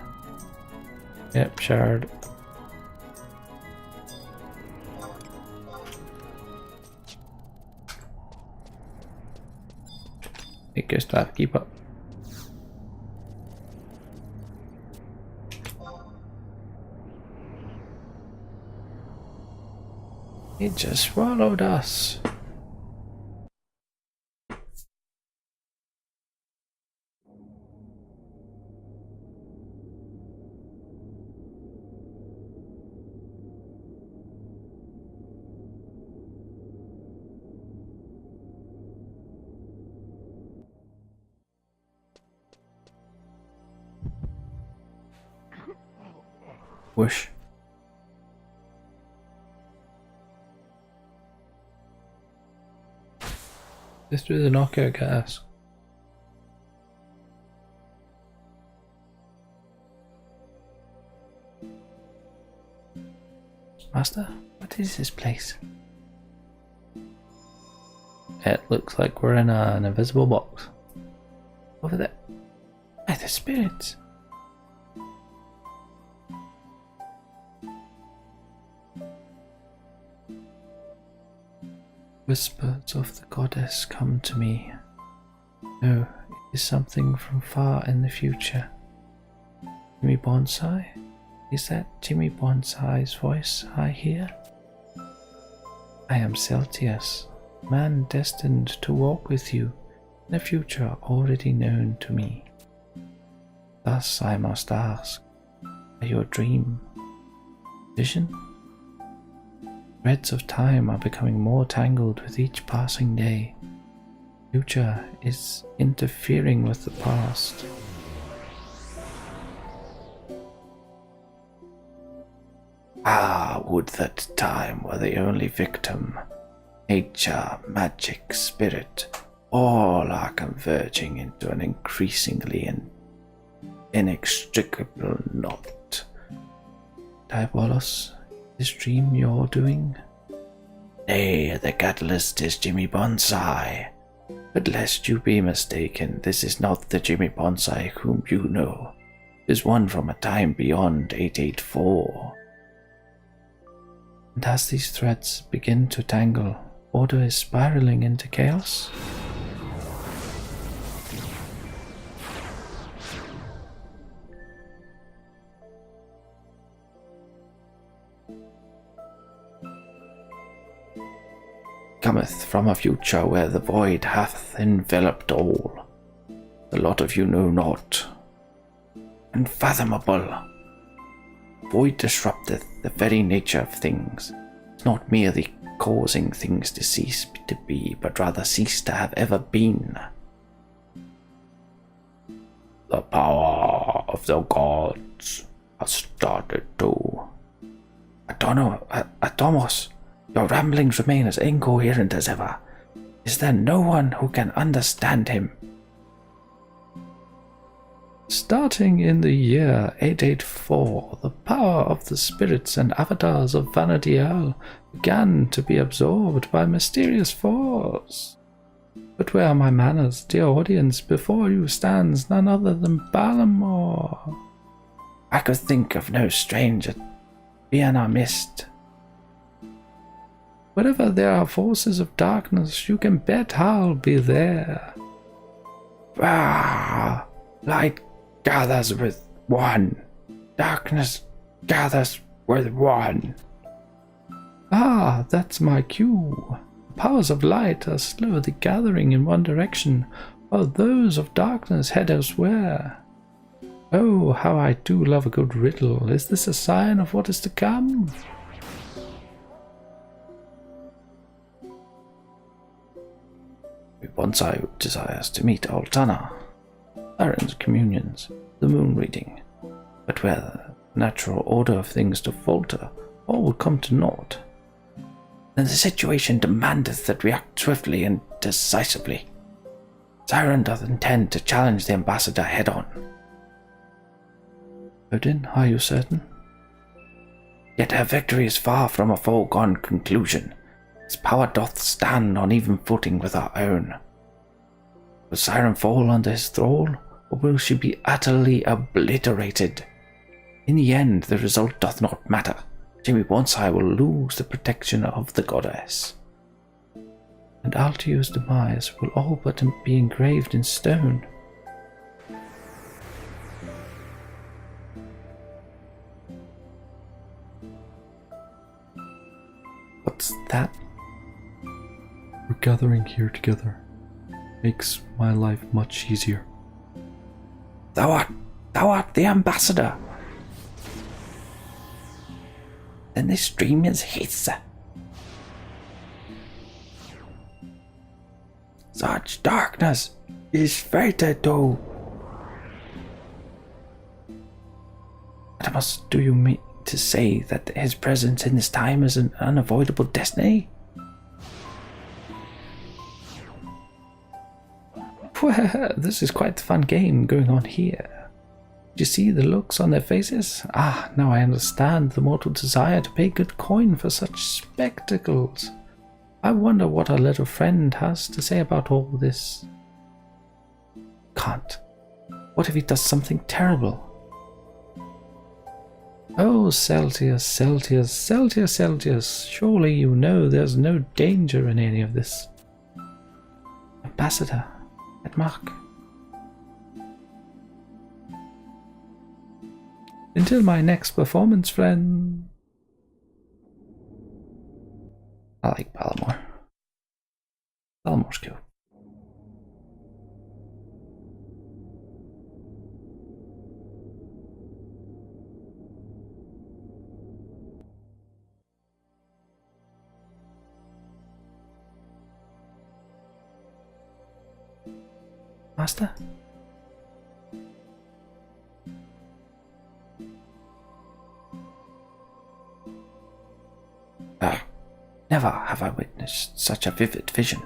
Yep, shard. Hey, good stuff, keep up. It just swallowed us. Whoosh. Just through the knockout gas. Master, what is this place? It looks like we're in an invisible box. Over there. By the spirits. Whispers of the goddess come to me. No, it is something from far in the future. Jimmy Bonsai? Is that Jimmy Bonsai's voice I hear? I am Celtius, man destined to walk with you in a future already known to me. Thus I must ask, are your dream, vision? Threads of time are becoming more tangled with each passing day. Future is interfering with the past. Ah, would that time were the only victim. Nature, magic, spirit, all are converging into an increasingly inextricable knot. Diabolos, this dream you're doing? Nay, the catalyst is Jimmy Bonsai. But lest you be mistaken, this is not the Jimmy Bonsai whom you know. It is one from a time beyond 884. And as these threads begin to tangle, order is spiraling into chaos? Cometh from a future where the void hath enveloped all. The lot of you know not. Unfathomable. Void disrupteth the very nature of things, not merely causing things to cease to be, but rather cease to have ever been. The power of the gods has started to. Atomos, your ramblings remain as incoherent as ever. Is there no one who can understand him? Starting in the year 884, the power of the spirits and avatars of Vana'diel began to be absorbed by mysterious force. But where are my manners, dear audience? Before you stands none other than Balamor. I could think of no stranger being our midst. Wherever there are forces of darkness, you can bet I'll be there. Ah, light gathers with one. Darkness gathers with one. Ah, that's my cue. The powers of light are slowly gathering in one direction, while those of darkness head elsewhere. Oh, how I do love a good riddle. Is this a sign of what is to come? Bonsai desires to meet Altana. Siren's communions, the moon reading. But where the natural order of things to falter, all will come to naught. Then the situation demandeth that we act swiftly and decisively. Siren doth intend to challenge the ambassador head-on. Odin, are you certain? Yet her victory is far from a foregone conclusion. His power doth stand on even footing with our own. Will Siren fall under his thrall, or will she be utterly obliterated? In the end, the result doth not matter. Jimmy Bonsai will lose the protection of the goddess. And Altio's demise will all but be engraved in stone. What's that? We're gathering here together. Makes my life much easier. Thou art the ambassador. Then this dream is his. Such darkness is fated to. Adamus, do you mean to say that his presence in this time is an unavoidable destiny? This is quite a fun game going on here. Did you see the looks on their faces? Ah, now I understand the mortal desire to pay good coin for such spectacles. I wonder what our little friend has to say about all this. Can't. What if he does something terrible? Oh, Celtius, Celtius, Celtius, Celtius, surely you know there's no danger in any of this. Ambassador, at Mark. Until my next performance, friend. I like Ballamore. Ballamore's cool. Master? Never have I witnessed such a vivid vision.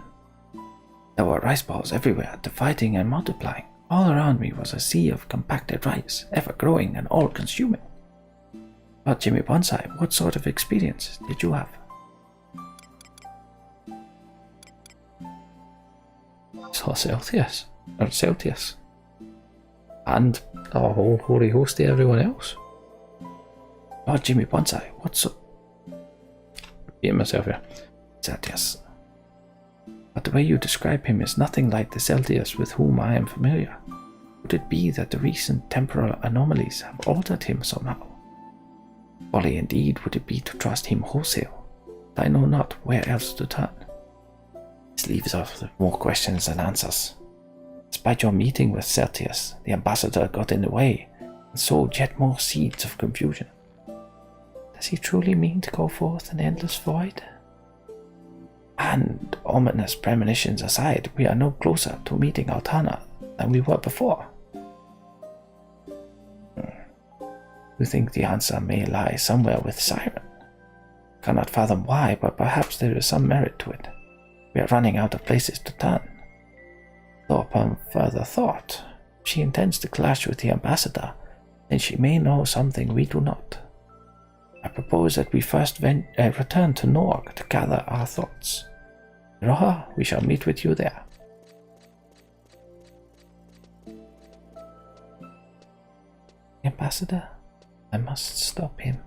There were rice balls everywhere, dividing and multiplying. All around me was a sea of compacted rice, ever growing and all-consuming. But Jimmy Bonsai, what sort of experience did you have? Saw Celtius, and a whole holy host of everyone else. Oh, Jimmy Bonsai, what's up? Beating myself here. Celtius. But the way you describe him is nothing like the Celtius with whom I am familiar. Could it be that the recent temporal anomalies have altered him somehow? Folly indeed would it be to trust him wholesale. I know not where else to turn. This leaves us with more questions than answers. Despite your meeting with Celtius, the ambassador got in the way and sowed yet more seeds of confusion. Does he truly mean to go forth an endless void? And, ominous premonitions aside, we are no closer to meeting Altana than we were before. You think the answer may lie somewhere with Siren? Cannot fathom why, but perhaps there is some merit to it. We are running out of places to turn. Though upon further thought, if she intends to clash with the ambassador, then she may know something we do not. I propose that we first return to Norg to gather our thoughts. Roha, we shall meet with you there. The ambassador? I must stop him.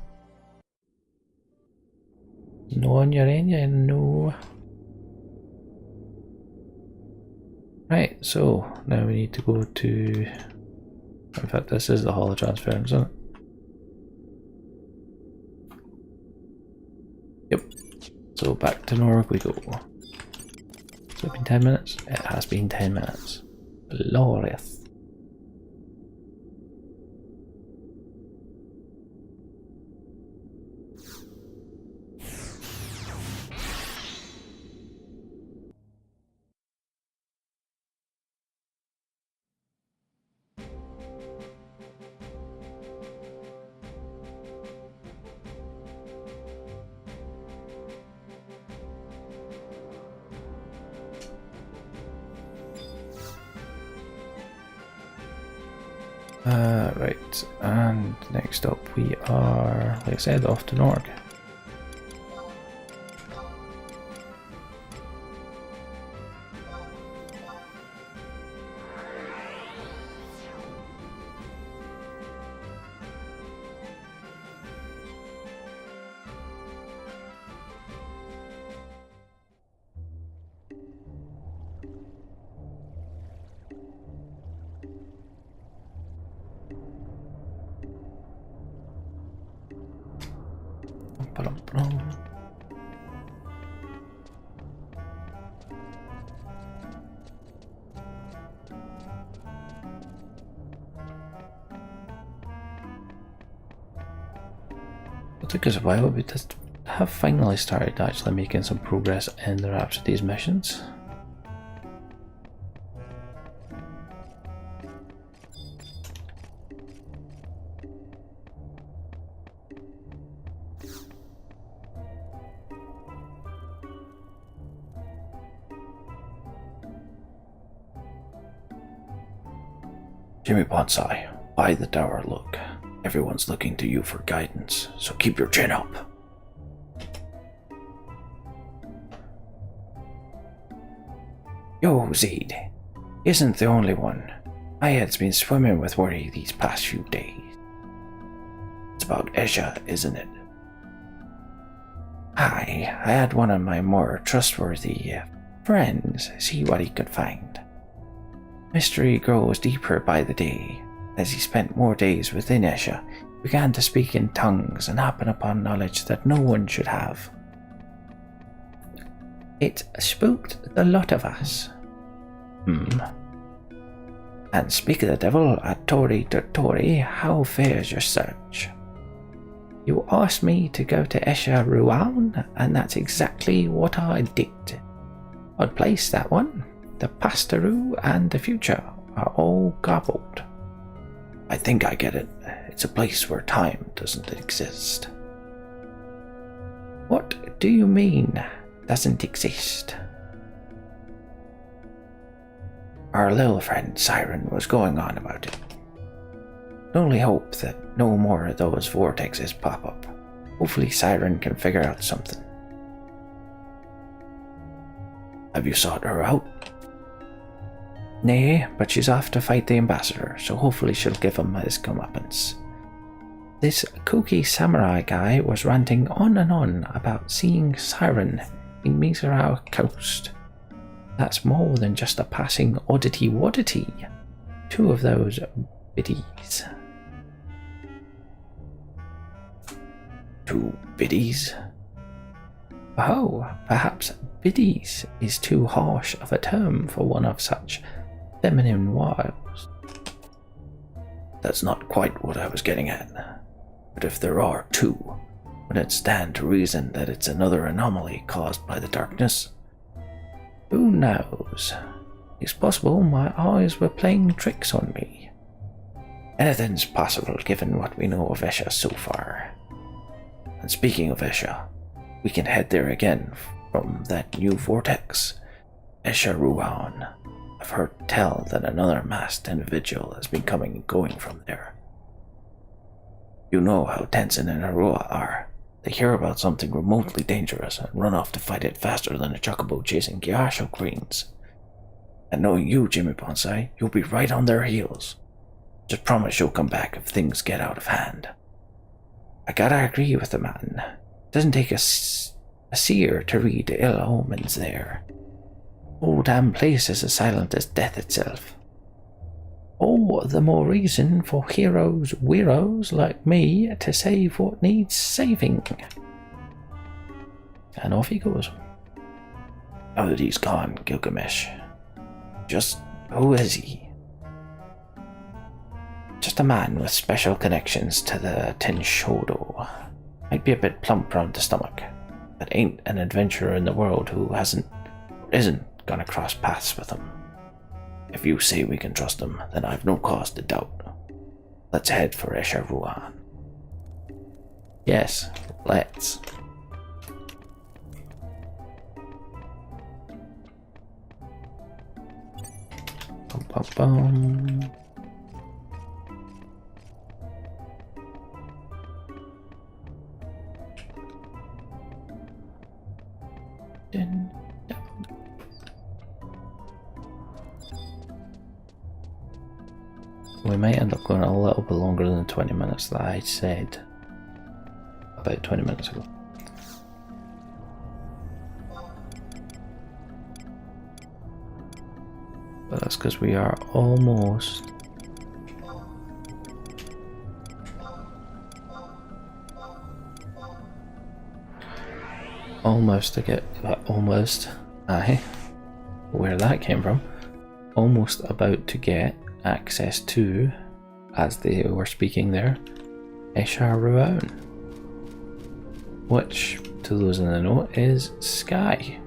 No on your end, no. Right, so now we need to go to... In fact, this is the Hall of Transference, isn't it? Yep. So back to Norg we go. So it's been 10 minutes? It has been 10 minutes. Glorious. Right, and next up we are, like I said, off to Norg. It took us a while, but we just have finally started actually making some progress in the Rhapsodies missions. Jimmy Bonsai, by the tower look. Everyone's looking to you for guidance, so keep your chin up. Yo, Zed, isn't the only one. My head's been swimming with worry these past few days. It's about Escha, isn't it? I had one of my more trustworthy friends see what he could find. Mystery grows deeper by the day. As he spent more days within Escha, he began to speak in tongues and happen upon knowledge that no one should have. It spooked the lot of us. And speak of the devil at Tori to Tori, how fares your search? You asked me to go to Escha Ru'Aun, and that's exactly what I did. Odd place, that one. The Pastaru and the future are all garbled. I think I get it. It's a place where time doesn't exist. What do you mean, doesn't exist? Our little friend Siren was going on about it. Only hope that no more of those vortexes pop up. Hopefully Siren can figure out something. Have you sought her out? Nay, but she's off to fight the ambassador, so hopefully she'll give him his comeuppance. This kooky samurai guy was ranting on and on about seeing Siren in Miserau Coast. That's more than just a passing oddity-woddity. 2 of those biddies. 2 biddies? Oh, perhaps biddies is too harsh of a term for one of such feminine wiles. That's not quite what I was getting at. But if there are 2, would it stand to reason that it's another anomaly caused by the darkness? Who knows? It's possible my eyes were playing tricks on me. Anything's possible given what we know of Escha so far. And speaking of Escha, we can head there again from that new vortex, Escha Ru'Aun. I've heard tell that another masked individual has been coming and going from there. You know how Tenzin and Arua are. They hear about something remotely dangerous and run off to fight it faster than a chocobo chasing Gyasho greens. And knowing you, Jimmy Bonsai, you'll be right on their heels. Just promise you'll come back if things get out of hand. I gotta agree with the man. It doesn't take a seer to read ill omens there. Whole damn place is as silent as death itself. All the more reason for weirdos like me to save what needs saving. And off he goes. Now that he's gone, Gilgamesh, just who is he? Just a man with special connections to the Tenshodo. Might be a bit plump round the stomach, but ain't an adventurer in the world who isn't gonna cross paths with him. If you say we can trust him, then I've no cause to doubt. Let's head for Escha Ru'Aun. Yes, let's. Bum, bum, bum. Dun, dun. We might end up going a little bit longer than the 20 minutes that I said about 20 minutes ago. But that's because we are almost to get where that came from. Almost about to get access to, as they were speaking there, Escha Ru'Aun, which, to those in the know, is Sky.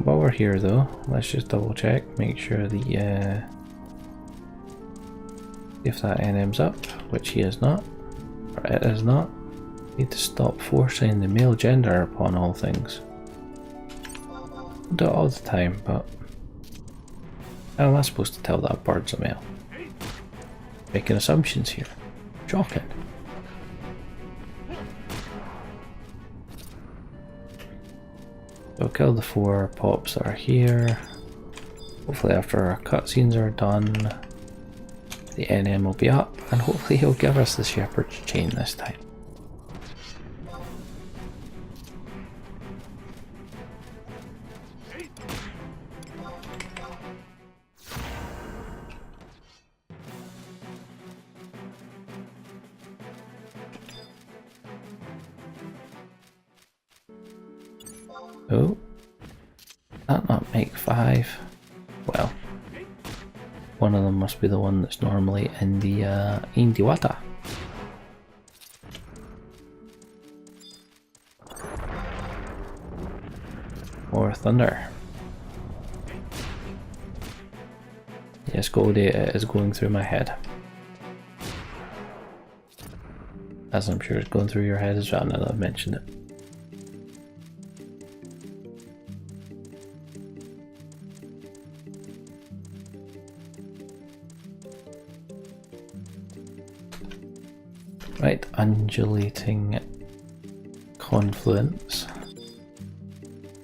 While we're here though, let's just double check, make sure the if that NM's up, which he is not, or it is not. Need to stop forcing the male gender upon all things. I do it all the time, but how am I supposed to tell that bird's a male? Making assumptions here. Shocking. So kill the 4 pops that are here. Hopefully after our cutscenes are done, the NM will be up, and hopefully he'll give us the shepherd's chain this time. Oh, that not make 5. Well, one of them must be the one that's normally in the water. More thunder. Yes, Goldie is going through my head. As I'm sure it's going through your head as well now that I've mentioned it. Right, undulating confluence.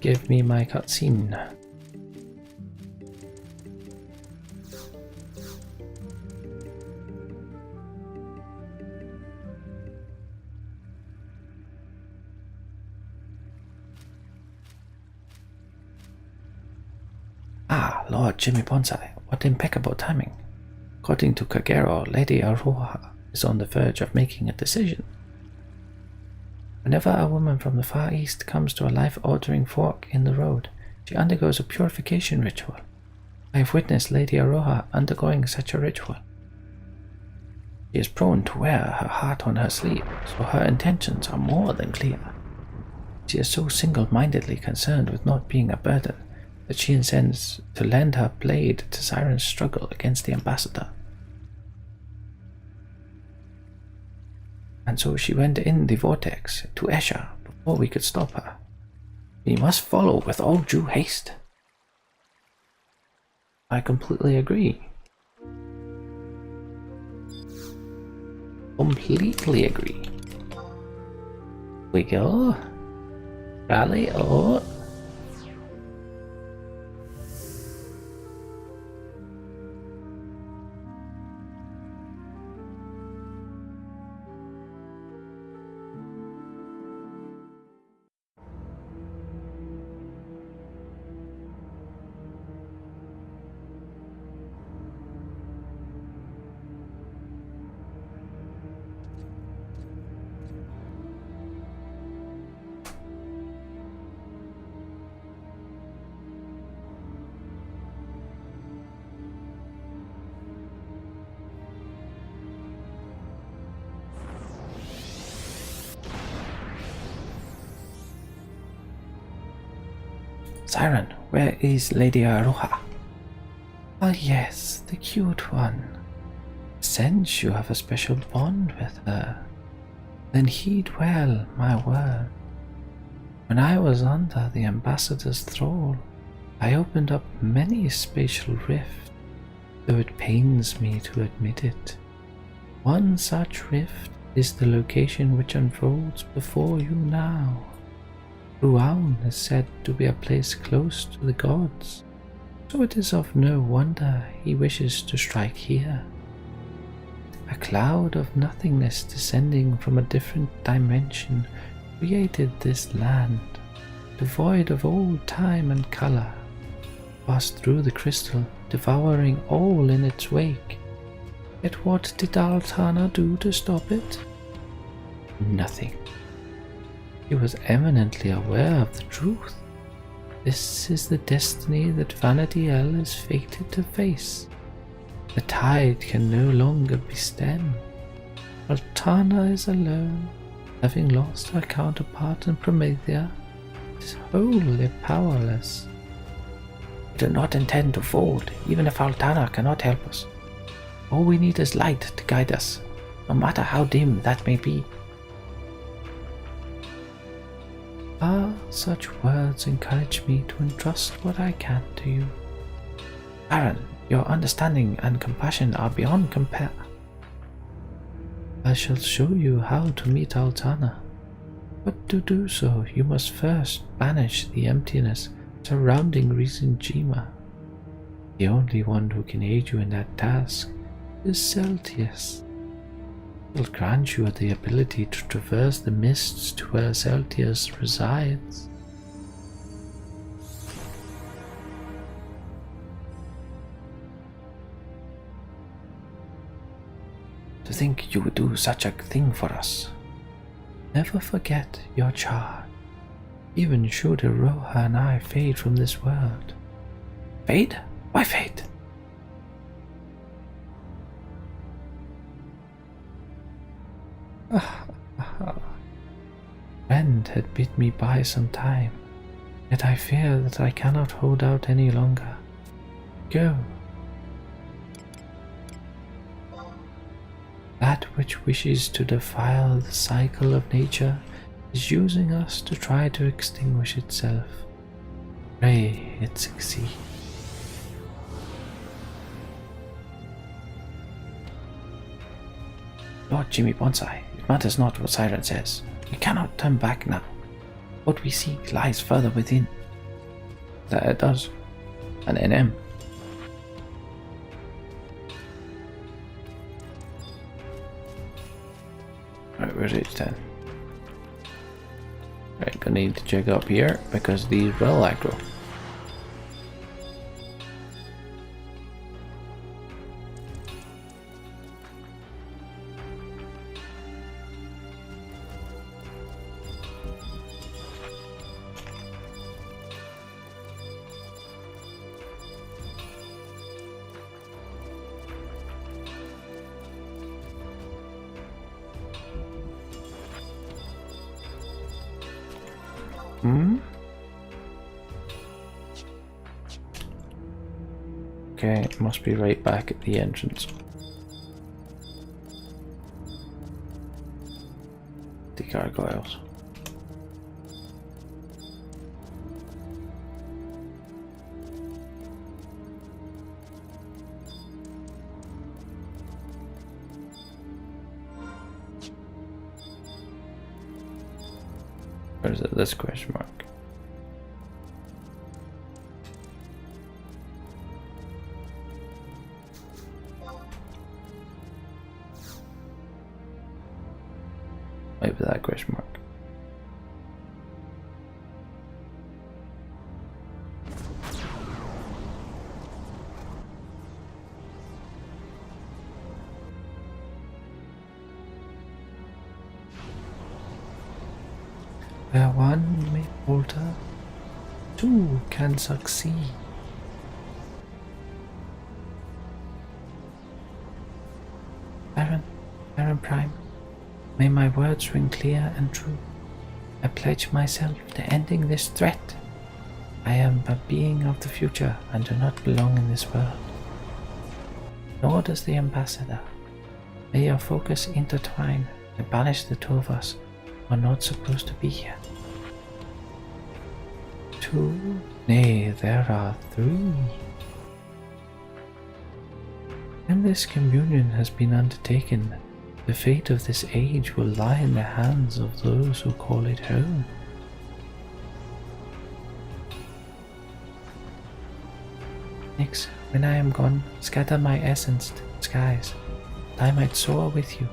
Give me my cutscene. Ah, Lord Jimmy Bonsai, what impeccable timing. According to Kagero, Lady Aroha is on the verge of making a decision. Whenever a woman from the Far East comes to a life-altering fork in the road, she undergoes a purification ritual. I have witnessed Lady Aroha undergoing such a ritual. She is prone to wear her heart on her sleeve, so her intentions are more than clear. She is so single-mindedly concerned with not being a burden that she intends to lend her blade to Siren's struggle against the ambassador. And so she went in the vortex to Escha before we could stop her. We must follow with all due haste. I completely agree. Completely agree. We go. Rally, oh. Siren, where is Lady Aroha? Ah yes, the cute one. Since you have a special bond with her, then heed well my word. When I was under the ambassador's thrall, I opened up many a spatial rift, though it pains me to admit it. One such rift is the location which unfolds before you now. Ru'Aun is said to be a place close to the gods, so it is of no wonder he wishes to strike here. A cloud of nothingness descending from a different dimension created this land, devoid of all time and color, passed through the crystal, devouring all in its wake. Yet what did Altana do to stop it? Nothing. He was eminently aware of the truth. This is the destiny that Vana'diel is fated to face. The tide can no longer be stemmed. Altana is alone, having lost her counterpart in Promethea, is wholly powerless. We do not intend to fold, even if Altana cannot help us. All we need is light to guide us, no matter how dim that may be. Such words encourage me to entrust what I can to you. Baron, your understanding and compassion are beyond compare. I shall show you how to meet Altana, but to do so you must first banish the emptiness surrounding Risinjima. The only one who can aid you in that task is Celtius. He will grant you the ability to traverse the mists to where Celtius resides. To think you would do such a thing for us. Never forget your charge, even should Iroha and I fade from this world. Fade? Why fade? Friend had bid me by some time, yet I fear that I cannot hold out any longer. Go. That which wishes to defile the cycle of nature is using us to try to extinguish itself. Pray it succeed. Lord Jimmy Bonsai, it matters not what Siren says. We cannot turn back now. What we seek lies further within. That it does. An NM. Right, where's it then? Right, gonna need to check up here because these will aggro. Okay, it must be right back at the entrance. The gargoyles. Or is it this question mark? Maybe that question mark. Where one may falter, two can succeed. Baron Prime, may my words ring clear and true. I pledge myself to ending this threat. I am a being of the future and do not belong in this world. Nor does the ambassador. May your focus intertwine and banish the two of us who are not supposed to be here. Two? Nay, there are three. When this communion has been undertaken, the fate of this age will lie in the hands of those who call it home. Nyx, when I am gone, scatter my essence to the skies, that I might soar with you.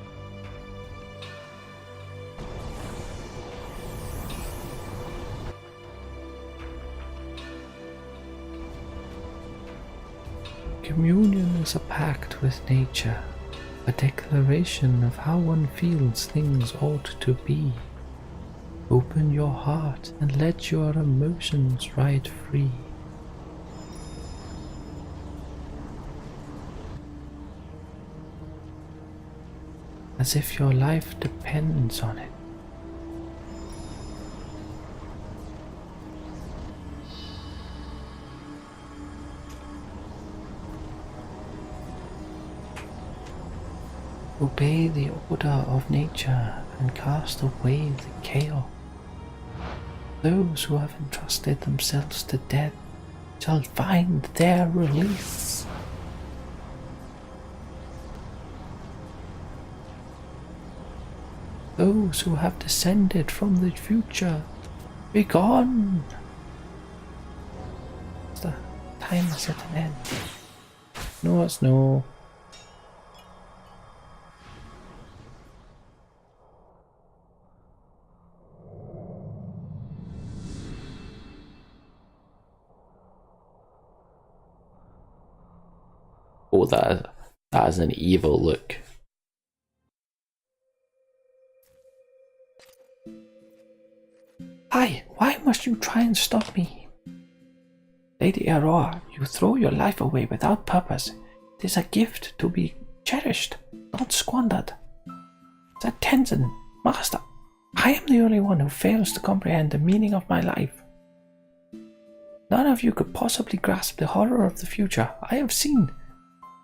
Communion is a pact with nature, a declaration of how one feels things ought to be. Open your heart and let your emotions ride free. As if your life depends on it. Obey the order of nature and cast away the chaos. Those who have entrusted themselves to death shall find their release. Those who have descended from the future, be gone. The time is at an end. No, it's no. Oh, that is an evil look. Hi, why must you try and stop me? Lady Aurora, you throw your life away without purpose. It is a gift to be cherished, not squandered. That Tenzin, Master, I am the only one who fails to comprehend the meaning of my life. None of you could possibly grasp the horror of the future I have seen.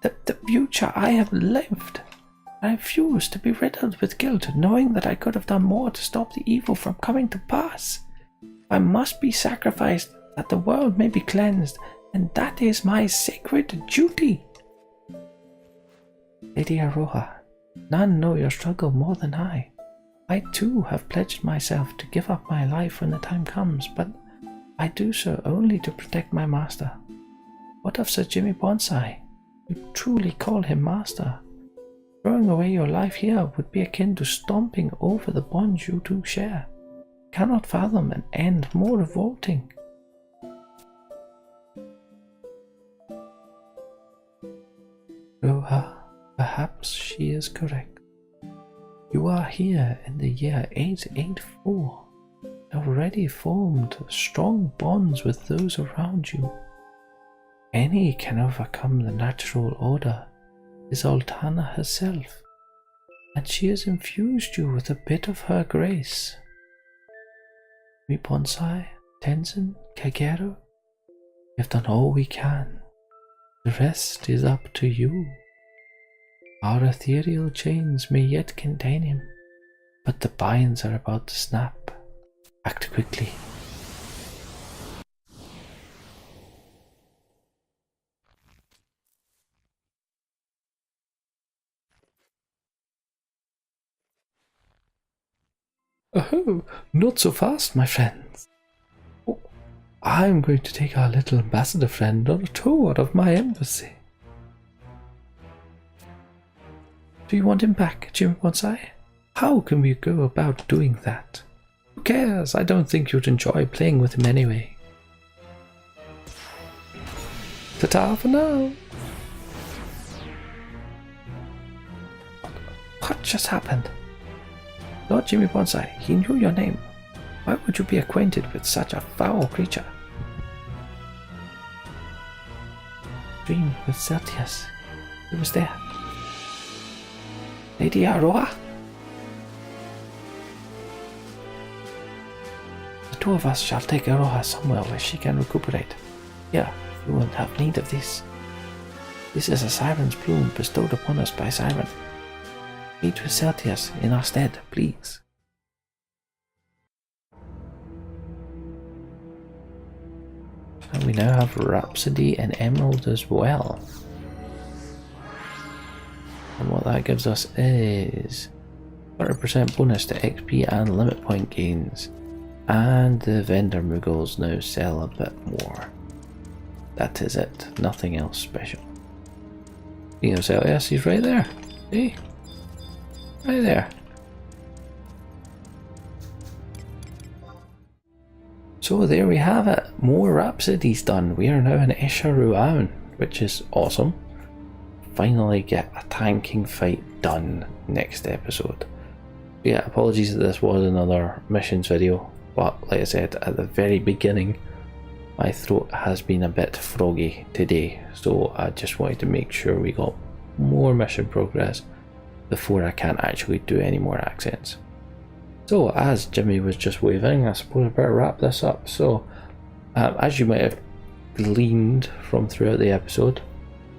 The future I have lived. I refuse to be riddled with guilt, knowing that I could have done more to stop the evil from coming to pass. I must be sacrificed that the world may be cleansed, and that is my sacred duty. Lady Aurora, none know your struggle more than I. I too have pledged myself to give up my life when the time comes, but I do so only to protect my master. What of Sir Jimmy Bonsai? You truly call him master? Throwing away your life here would be akin to stomping over the bonds you two share. Cannot fathom an end more revolting. Roha, perhaps she is correct. You are here in the year 884, already formed strong bonds with those around you. Any can overcome the natural order is Altana herself, and she has infused you with a bit of her grace. We Bonsai, Tenzin, Kagero, we have done all we can. The rest is up to you. Our ethereal chains may yet contain him, but the binds are about to snap. Act quickly. Oh, not so fast, my friends. Oh, I'm going to take our little ambassador friend on a tour of my embassy. Do you want him back, Jimmy Bonsai? How can we go about doing that? Who cares? I don't think you'd enjoy playing with him anyway. Ta-ta for now. What just happened? Lord Jimmy Bonsai, he knew your name. Why would you be acquainted with such a foul creature? Dream with Celtius. He was there. Lady Aurora? The two of us shall take Aurora somewhere where she can recuperate. Here, you won't have need of this. This is a siren's plume bestowed upon us by Siren. Meet with Celtius in our stead, please. And we now have Rhapsody and Emerald as well. And what that gives us is 30% bonus to XP and limit point gains. And the vendor Muggles now sell a bit more. That is it, nothing else special. You know, Celtius, he's right there. See? Right there. So there we have it. More Rhapsodies done. We are now in Escha Ru'Aun, which is awesome. Finally get a tanking fight done next episode. Yeah, apologies that this was another missions video, but like I said at the very beginning, my throat has been a bit froggy today, so I just wanted to make sure we got more mission progress before I can't actually do any more accents. So as Jimmy was just waving, I suppose I better wrap this up. So as you might have gleaned from throughout the episode,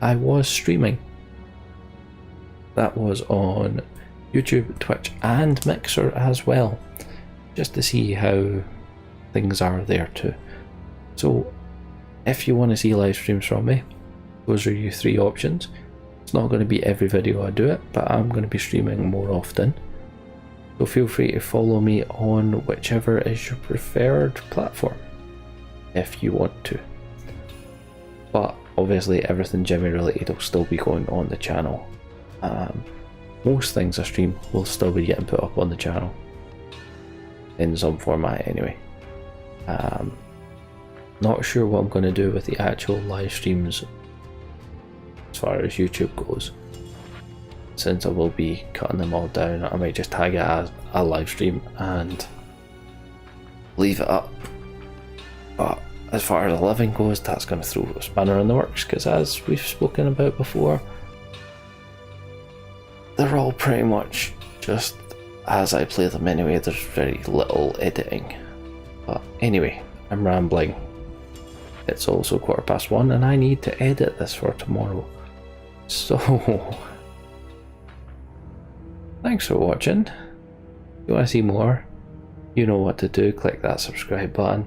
I was streaming. That was on YouTube, Twitch and Mixer as well, just to see how things are there too. So if you want to see live streams from me, those are your 3 options. It's not going to be every video I do it, but I'm going to be streaming more often. So feel free to follow me on whichever is your preferred platform, if you want to. But obviously everything Jimmy related will still be going on the channel. Most things I stream will still be getting put up on the channel, in some format anyway. Not sure what I'm going to do with the actual live streams as far as YouTube goes. Since I will be cutting them all down, I might just tag it as a live stream and leave it up. But as far as the living goes, that's going to throw a spanner in the works, because as we've spoken about before, they're all pretty much just as I play them anyway. There's very little editing. But anyway, I'm rambling. It's also 1:15 and I need to edit this for tomorrow. So thanks for watching. If you want to see more, you know what to do. Click that subscribe button.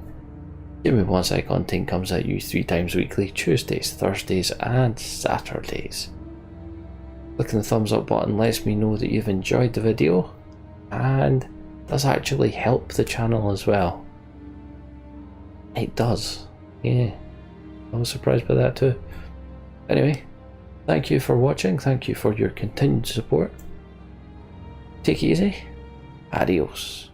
Give Me One Sec content comes at you 3 times weekly, Tuesdays, Thursdays and Saturdays. Clicking the thumbs up button lets me know that you've enjoyed the video, and does actually help the channel as well. It does. Yeah, I was surprised by that too. Anyway, thank you for watching, thank you for your continued support. Take it easy. Adios.